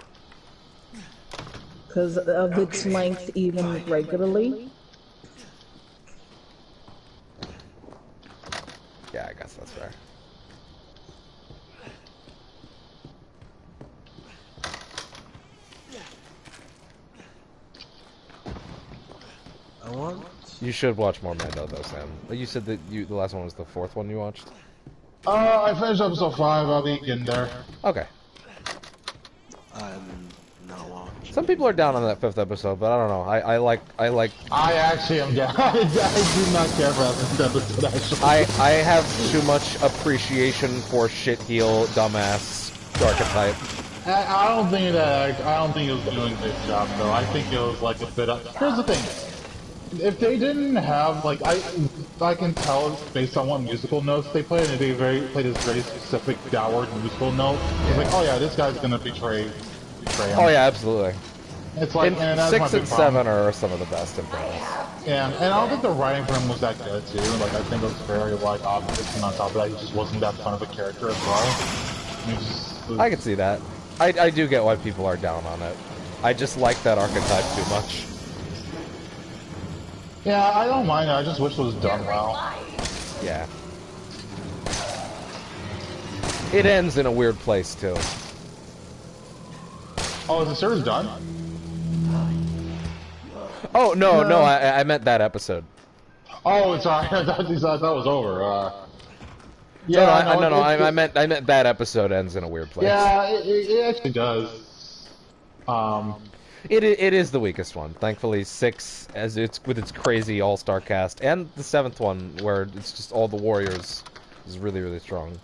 Because of its length even regularly. Yeah, I guess that's fair. I want. You should watch more Mando though, Sam. You said that the last one was the 4th one you watched. I finished episode 5. I'll be getting there. Okay. I'm not watching. Some people are down on that 5th episode, but I don't know. I like. I actually am down. I do not care for that 5th episode. Actually, I have too much appreciation for shit heel dumbass archetype. I don't think that. I don't think it was doing a good job though. I think it was like a bit of. Here's the thing. If they didn't have like I can tell based on what musical notes they played, and they played this very specific downward musical note. It's like, oh yeah, this guy's gonna betray him. Oh yeah, absolutely. It's like, and that's 6 my and big problem. 7 are some of the best in fairness. Yeah, and I don't think the writing for him was that good too. Like I think it was very like obvious, and on top of that, he just wasn't that fun of a character as well. I can see that. I do get why people are down on it. I just like that archetype too much. Yeah, I don't mind it. I just wish it was done well. Yeah. It ends in a weird place too. Oh, is the series done? Oh no, I meant that episode. Oh, sorry. I thought that was over. Yeah, I meant that episode ends in a weird place. Yeah, it actually does. It is the weakest one. Thankfully, 6 as it's with its crazy all-star cast, and the 7th one where it's just all the warriors is really, really strong.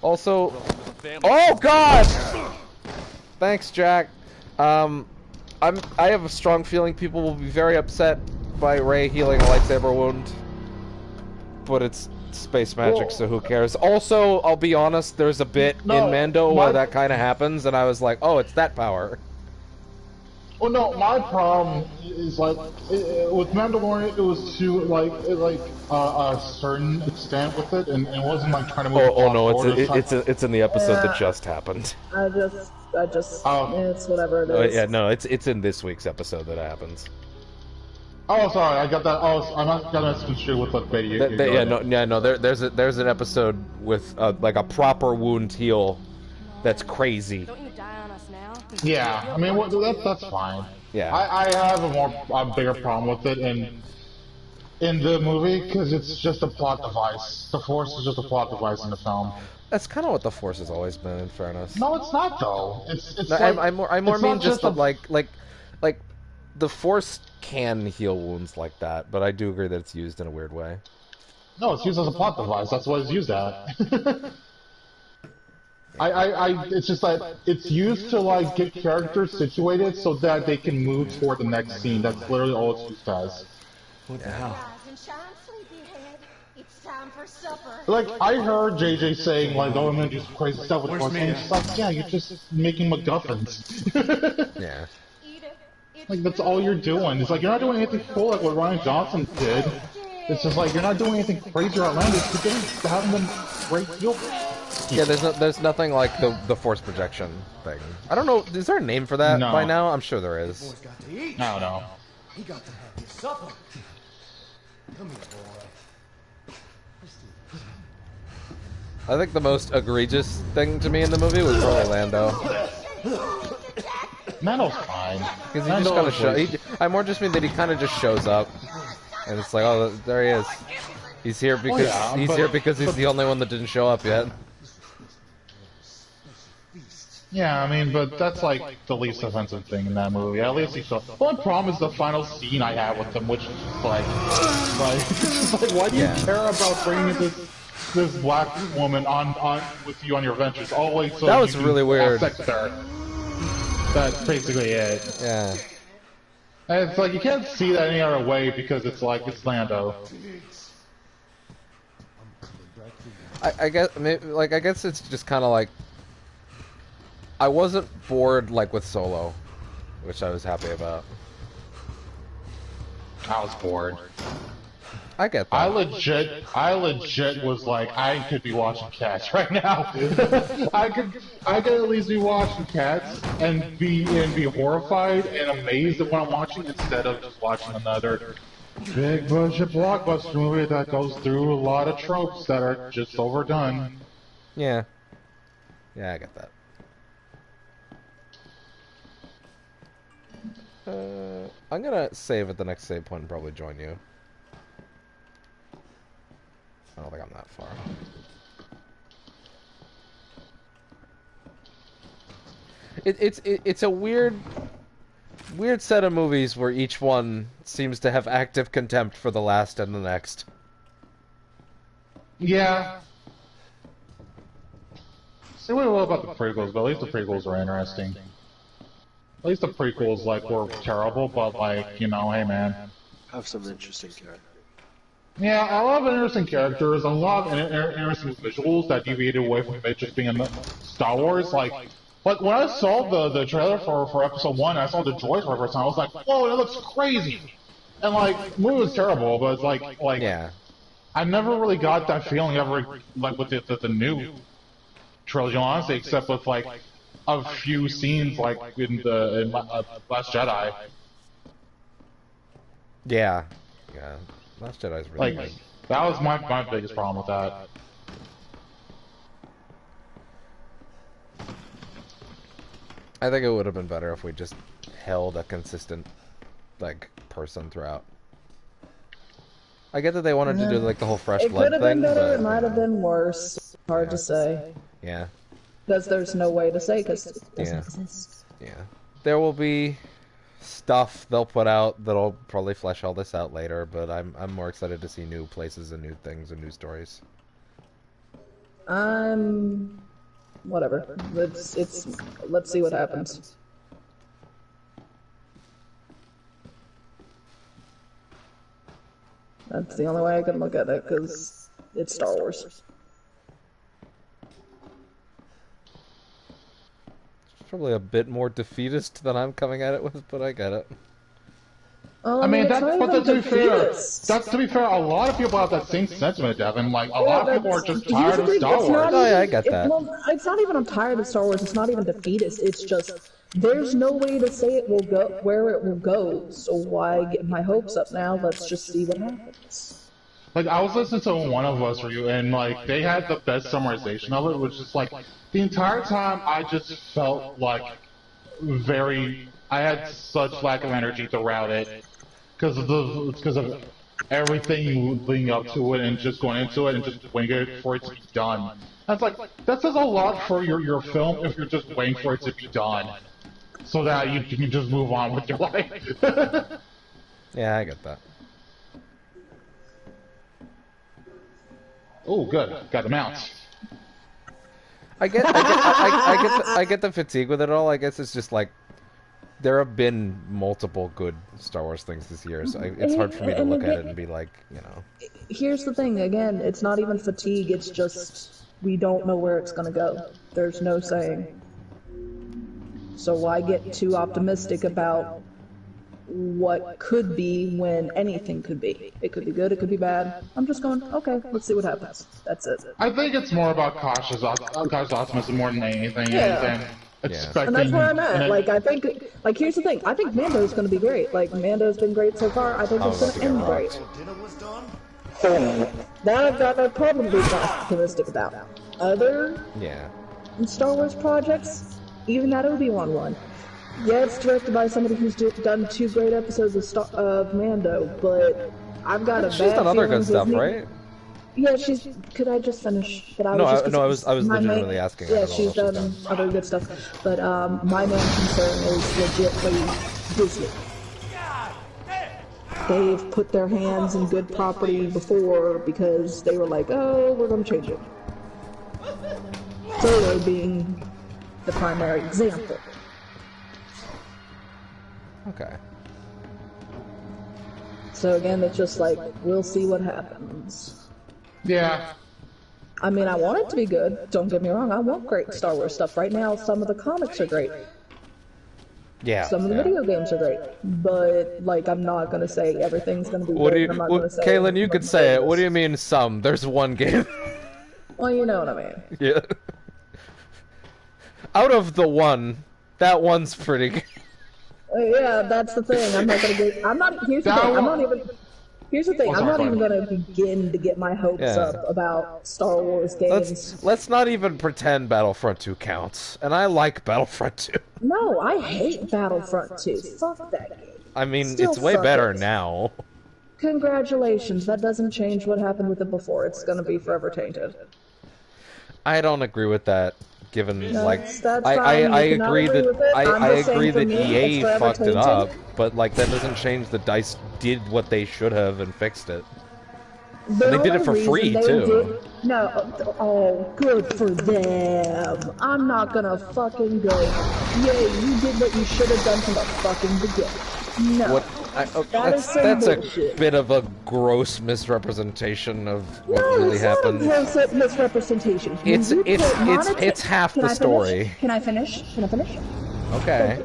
Also, oh god! Thanks, Jack. I have a strong feeling people will be very upset by Rey healing a lightsaber wound, but it's space magic, so who cares? Also, I'll be honest, there's a bit in Mando where that kind of happens, and I was like, oh, it's that power. Well, no, my problem is like with Mandalorian, it was to a certain extent with it, and it wasn't like trying to move. Oh no, it's in the episode that just happened. I just, it's whatever it is. Yeah, no, it's in this week's episode that happens. Oh, sorry, I got that. Oh, I'm not gonna misconstrue with what Betty. No. There's an episode with like a proper wound heal that's crazy. Don't you die on us now? Yeah, I mean that's fine. Yeah. I have a bigger problem with it in the movie because it's just a plot device. The Force is just a plot device in the film. That's kind of what the Force has always been, in fairness. No, it's not though. It's no, like, I more mean just a... like the Force can heal wounds like that, but I do agree that it's used in a weird way. No, it's used as a plot device. That's what it's used at. It's just like it's used to like get characters situated so that they can move toward the next scene. That's literally all it's used as. What the hell? It's time for supper. Like I heard JJ saying like, "Oh, I'm gonna do some crazy stuff with Force." And it's like, yeah, you're just making MacGuffins. Yeah. Like that's all you're doing. It's like you're not doing anything cool like what Ryan Johnson did. It's just like you're not doing anything crazy or outlandish. You're just having them break you. Yeah, there's nothing like the Force projection thing. I don't know. Is there a name for that by now? I'm sure there is. I don't know. He got to have his supper. Come here, boy. I think the most egregious thing to me in the movie was probably Lando. Mando's fine. Because he just kind of shows. I more just mean that he kind of just shows up, and it's like, oh, there he is. He's here because he's the only one that didn't show up yet. Yeah, I mean, but that's like the least offensive thing in that movie. At least he showed. The only problem is the final scene I have with him, which is just like it's just like, why do you care about bringing this black woman on with you on your adventures? Always so that was really weird. Sex her. That's basically it. Yeah. And it's like you can't see that any other way because it's like it's Lando. I guess I guess it's just kind of like I wasn't bored like with Solo, which I was happy about. I was bored. I get that. I legit was like, I could be watching Cats right now. I could at least be watching Cats and be horrified and amazed at what I'm watching instead of just watching another big budget blockbuster movie that goes through a lot of tropes that are just overdone. Yeah. Yeah, I get that. I'm gonna save at the next save point and probably join you. I don't think I'm that far. It's a weird set of movies where each one seems to have active contempt for the last and the next. Yeah. Say what you will about the prequels, but at least the prequels are interesting. At least the prequels, like, were terrible, but, like, you know, hey, man. Have some interesting characters. Yeah, a lot of interesting characters, a lot of interesting visuals that deviated away from it just being in Star Wars. Like when I saw the trailer for Episode 1, I saw the droids for the first time, I was like, whoa, that looks crazy! And, like, the movie was terrible, but it's like yeah. I never really got that feeling ever, like, with the new trilogy, honestly, except with, like, a few scenes, like, in Last Jedi. Yeah. Yeah. Last Jedi's really like, good. That was my biggest problem with that. I think it would have been better if we just held a consistent, like, person throughout. I get that they wanted to do, like, the whole fresh blood thing, It could have been better, but, it might have been worse. Hard to say. Yeah. Because there's no way to say, because it doesn't exist. Yeah. There will be stuff they'll put out that'll probably flesh all this out later, but I'm more excited to see new places and new things and new stories. Whatever. Let's see what happens. That's the only way I can look at it, because it's Star Wars. Probably a bit more defeatist than I'm coming at it with, but I get it. I mean, to be fair, a lot of people have that same sentiment, Devin. Like, a lot of people are just tired of Star Wars. Oh, yeah, I get that. It's not even I'm tired of Star Wars, it's not even defeatist, it's just, there's no way to say it will go, where it will go, so why get my hopes up now? Let's just see what happens. Like, I was listening to One of Us review, and, like, they had the best summarization of it, which is, like, the entire time I just felt, like, I had such lack of energy throughout it, because of everything leading up to it, and just going into it, and just waiting for it to be done. That's like, that says a lot for your film if you're just waiting for it to be done, so that you can just move on with your life. Yeah, I get that. Oh, good. Got the mounts. I get the fatigue with it all. I guess it's just like there have been multiple good Star Wars things this year, so it's hard for me to look at it and be like, you know. Here's the thing, again, it's not even fatigue, it's just we don't know where it's gonna go. There's no saying. So why get too optimistic about what could be when anything could be? It could be good, it could be bad. I'm just going, okay, let's see what happens. That's it. I think it's more about cautious optimism more than anything. Yeah. Expecting, and that's where I'm at. Like, I think, like, here's the thing. I think Mando's gonna be great. Like, Mando's been great so far. I think it's gonna end great. That I've got no problem being optimistic about. Other Star Wars projects, even that Obi-Wan one. Yeah, it's directed by somebody who's done 2 great episodes of Mando, but I've got a bad She's done other good stuff, Disney. right? Yeah, she's. Could I just finish? But I was legitimately asking. Yeah, she's done other good stuff, but my main concern is legitly Disney. They've put their hands in good property before because they were like, oh, we're gonna change it. Solo being the primary example. Okay. So again, it's just like, we'll see what happens. Yeah. I mean, I want it to be good. Don't get me wrong. I want great Star Wars stuff. Right now, some of the comics are great. Yeah. Some of the video games are great. But, like, I'm not going to say everything's going to be What do great. you, I'm not going to say Kaylin, you could say it. What do you mean some? There's one game. Well, you know what I mean. Yeah. Out of the one, that one's pretty good. Yeah, that's the thing. I'm not going to get... I'm not... Here's the thing. I'm not even... Here's the thing, Oh, I'm not sorry, even go gonna begin to get my hopes Yeah. up about Star Wars games. Let's not even pretend Battlefront 2 counts. And I like Battlefront 2. No, I hate Battlefront 2. Fuck that game. I mean, Still it's way suck better it. now. Congratulations, that doesn't change what happened with it before. It's gonna be forever tainted. I don't agree with that. Given That's I fine. You cannot agree agree that with it. I'm I just saying agree for that me, it's EA forever fucked it tainted. up, but like that doesn't change that DICE did what they should have and fixed it. And they did it for free too. No, oh, good for them. I'm not gonna fucking go. Yay, you did what you should have done from the fucking beginning. No. That's a bit of a gross misrepresentation of what really happened. No, it's not a gross misrepresentation. It's half the story. Can I finish? Okay.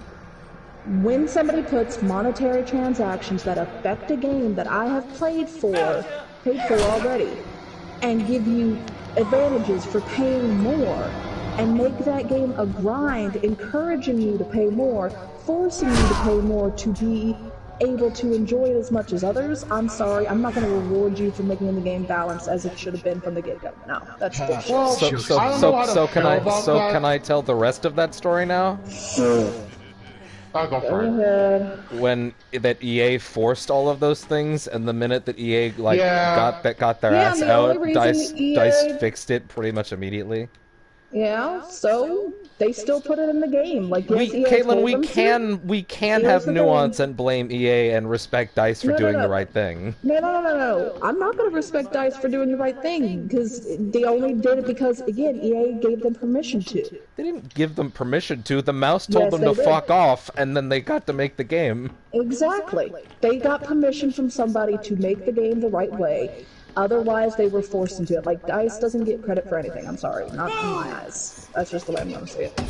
When somebody puts monetary transactions that affect a game that I have paid for already, and give you advantages for paying more, and make that game a grind, encouraging you to pay more, forcing you to pay more to be able to enjoy it as much as others, I'm sorry, I'm not going to reward you for making the game balanced as it should have been from the get-go. No, that's bullshit. So can I tell the rest of that story now? I'll go for it. When that EA forced all of those things, and the minute that EA got their ass out, DICE fixed it pretty much immediately. Yeah, so they still put it in the game. Like, yes, Caitlin, we can have nuance and blame EA and respect DICE for doing the right thing. No. I'm not going to respect DICE for doing the right thing, because they only did it because, again, EA gave them permission to. They didn't give them permission to. The mouse told them to fuck off, and then they got to make the game. Exactly. They got permission from somebody to make the game the right way. Otherwise, they were forced into it. Like, DICE doesn't get credit for anything. I'm sorry. Not in my eyes. That's just the way I'm going to say it.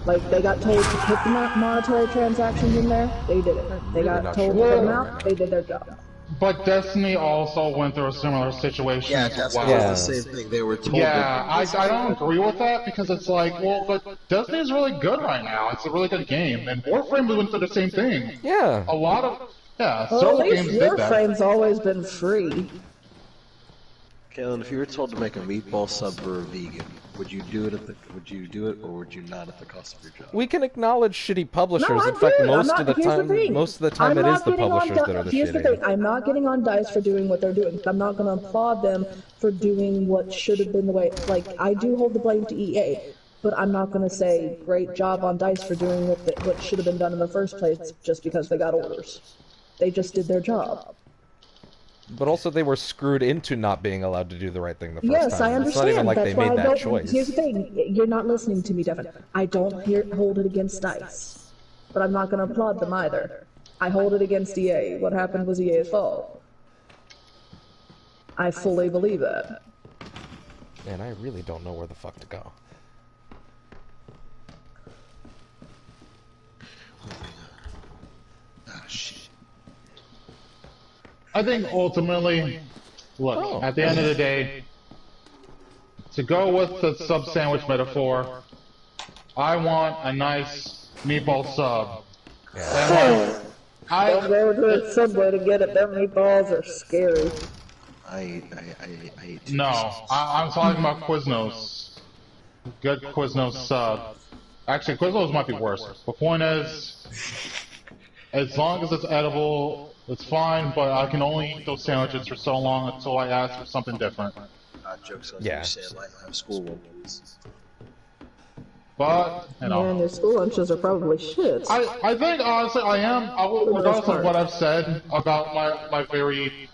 Like, they got told to put the monetary transactions in there. They did it. They got told to put them out. They did their job. But Destiny also went through a similar situation. Yeah, Destiny was the same thing. They were told. Yeah, I don't agree with that because it's like, well, but Destiny is really good right now. It's a really good game, and Warframe went through the same thing. Yeah. A lot of Well, several at least games did that. Warframe's always been free. Kaylin, if you were told to make a meatball sub for a vegan, would you do it or would you not at the cost of your job? We can acknowledge shitty publishers. No, in fact, most of the time I'm it is not the getting publishers on that are the Here's the shitty. thing, I'm not getting on DICE for doing what they're doing. I'm not going to applaud them for doing what should have been the way. Like, I do hold the blame to EA, but I'm not going to say great job on DICE for doing what should have been done in the first place just because they got orders. They just did their job. But also, they were screwed into not being allowed to do the right thing the first time. Yes, I understand. It's not even like That's they why made I that don't. choice. Here's the thing: you're not listening to me, Devin. I don't hold it against DICE, but I'm not going to applaud them either. I hold it against EA. What happened was EA's fault. I fully believe that. Man, I really don't know where the fuck to go. Ah, shit. I think ultimately, look, at the end of the day, to go with the sub sandwich metaphor, I want a nice meatball sub. Don't go to a Subway to get it. Them meatballs are scary. I ate No, I'm talking about Quiznos. Good Quiznos sub. Actually, Quiznos might be worse. The point is, as long as it's edible, it's fine, but I can only eat those sandwiches for so long until I ask for something different. Jokes on Yeah. you, Sam. I have school lunches. But, you know. Man, your school lunches are probably shit. I think, honestly, regardless of what I've said about my very,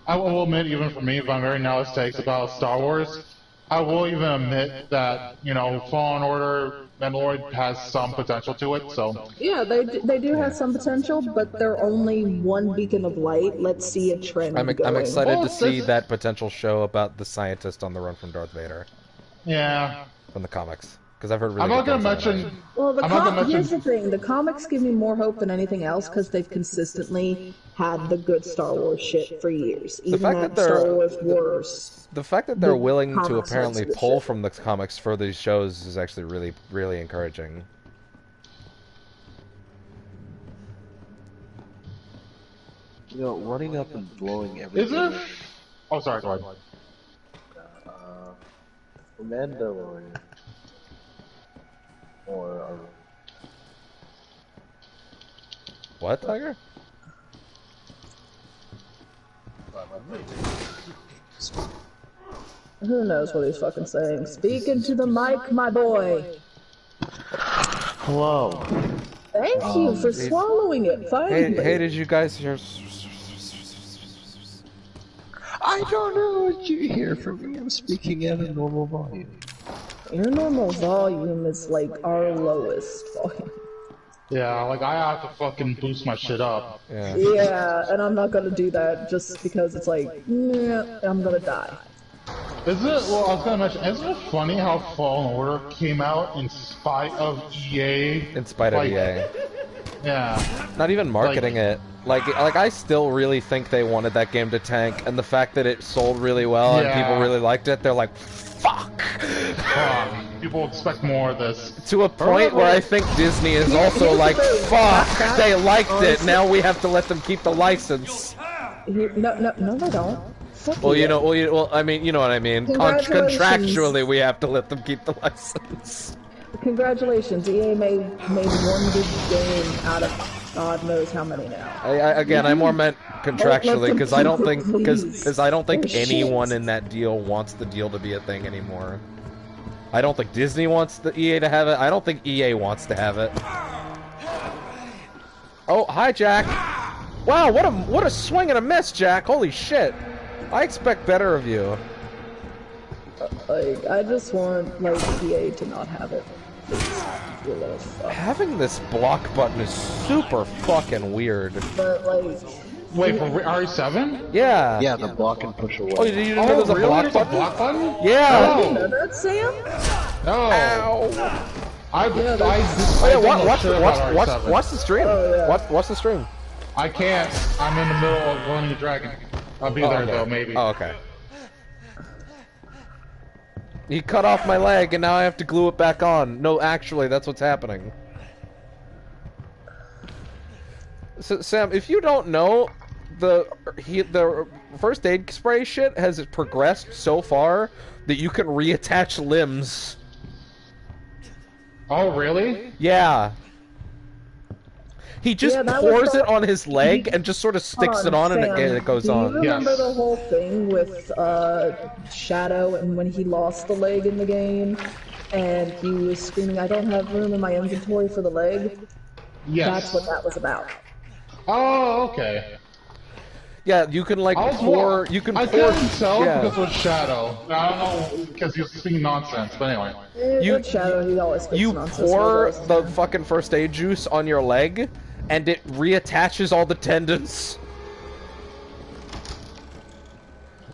I will admit, even for me, my very narrow takes about Star Wars, I will even admit that, you know, Fallen Order, Mandalorian has some potential to it, so. Yeah, they do have some potential, but they're only one beacon of light. Let's see a trend I'm going. excited to see that potential show about the scientist on the run from Darth Vader. Yeah. From the comics. Because I've heard really I'm not good gonna things about mention. it. Well, here's the thing: the comics give me more hope than anything else because they've consistently had the good Star Wars shit for years. Even fact that Star Wars worse. The fact that they're willing to comics apparently has the pull shit. from the comics for these shows is actually really, really encouraging. You know, running up and blowing everything. Is it? Oh, sorry, go ahead. Mandalorian. Or What, Tiger? Who knows what he's fucking saying? Speak into the mic, my boy. hello. Thank you for swallowing it, finally. Hey, did you guys hear? I don't know what you hear from me. I'm speaking at a normal volume. Your normal volume is like our lowest volume. Yeah, like I have to fucking boost my shit up. Yeah. Yeah, and I'm not gonna do that just because it's like, yeah, I'm gonna die. Is it? Well, I was gonna mention. Isn't it funny how Fallen Order came out in spite of EA? In spite of like, EA. Yeah. Not even marketing it. Like I still really think they wanted that game to tank, and the fact that it sold really well and people really liked it, they're like, fuck! People expect more of this. To a point where I think Disney is also like, fuck! They liked it, now we have to let them keep the license. No, they don't. Well, you know, well, I mean, you know what I mean. Contractually, we have to let them keep the license. Congratulations, EA made one good game out of God knows how many now. Again, I more meant contractually because I don't think Oh, anyone shit. in that deal wants the deal to be a thing anymore. I don't think Disney wants the EA to have it. I don't think EA wants to have it. Oh, hi, Jack. Wow, what a swing and a miss, Jack. Holy shit. I expect better of you. Like, I just want, like, EA to not have it. Having this block button is super fucking weird. But, like... Wait, for RE7? Yeah. Yeah, the block and push away. Oh, you didn't know there's a really? block There's button? a block button? Yeah. You know that, Sam? Oh. Ow. Watch the stream. Oh, yeah. Watch the stream. I can't. I'm in the middle of running a dragon. I'll be there though, maybe. Oh, okay. He cut off my leg, and now I have to glue it back on. No, actually, that's what's happening. So, Sam, if you don't know, the first aid spray shit has progressed so far that you can reattach limbs. Oh, really? Yeah. He just pours it on his leg and just sort of sticks it on, and it goes on. Do you remember the whole thing with Shadow and when he lost the leg in the game, and he was screaming, "I don't have room in my inventory for the leg"? Yes. That's what that was about. Oh, okay. Yeah, you can like pour. You can I pour. couldn't tell Yeah. because it was Shadow. I don't know because he was speaking nonsense, but anyway. Shadow, he always speaks You nonsense, pour so the fucking first aid juice on your leg, and it reattaches all the tendons.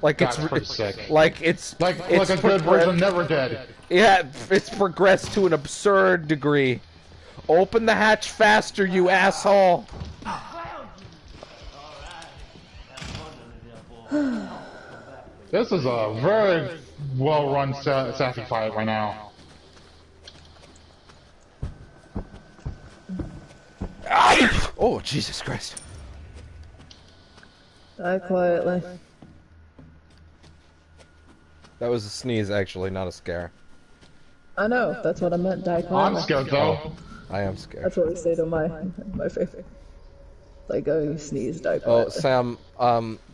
Like That's pretty sick. Like it's like a good version, Never Dead. Yeah, it's progressed to an absurd degree. Open the hatch faster, you asshole! This is a very well-run sassy fight right now. Oh, Jesus Christ. Die quietly. That was a sneeze, actually, not a scare. I know, that's what I meant, die quietly. I'm scared though. I am scared. That's what we say to my favorite. Like, oh, you sneeze, die quietly. Oh, Sam,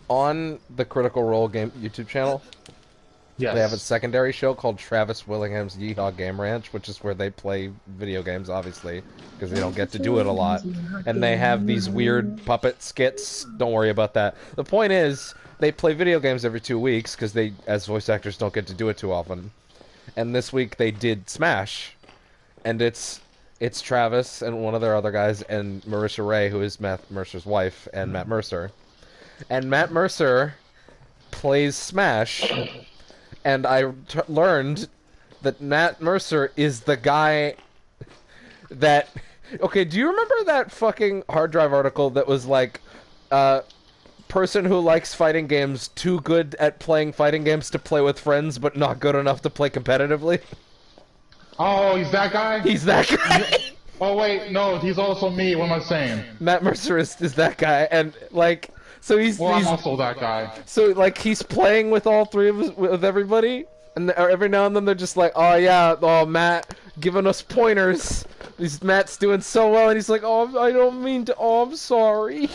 on the Critical Role game YouTube channel, yes. They have a secondary show called Travis Willingham's Yeehaw Game Ranch, which is where they play video games, obviously, because they don't get to do it a lot. And they have these weird puppet skits. Don't worry about that. The point is, they play video games every 2 weeks, because they, as voice actors, don't get to do it too often. And this week they did Smash. And it's Travis and one of their other guys, and Marisha Ray, who is Matt Mercer's wife, and Matt Mercer. And Matt Mercer plays Smash, and I learned that Matt Mercer is the guy that... Okay, do you remember that fucking hard drive article that was like, person who likes fighting games, too good at playing fighting games to play with friends, but not good enough to play competitively? Oh, he's that guy? He's that guy! Oh wait, no, he's also me, what am I saying? Matt Mercer is that guy, and like... So he's Well, I'm also that guy. so like he's playing with all three of us, with everybody, and every now and then they're just like, oh yeah, oh Matt giving us pointers. Matt's doing so well, and he's like, oh I don't mean to. Oh I'm sorry.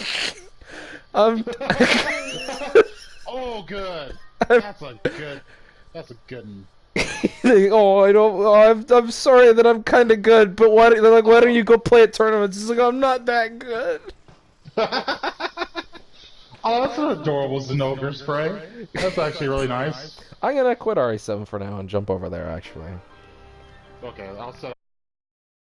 Oh, good. That's a good one. Oh, I don't. Oh, I'm sorry that I'm kind of good, but why? They're like, why don't you go play at tournaments? He's like, I'm not that good. Oh, that's an adorable Zenogre spray. That's actually really nice. I'm gonna quit RE7 for now and jump over there. Actually. Okay, I'll set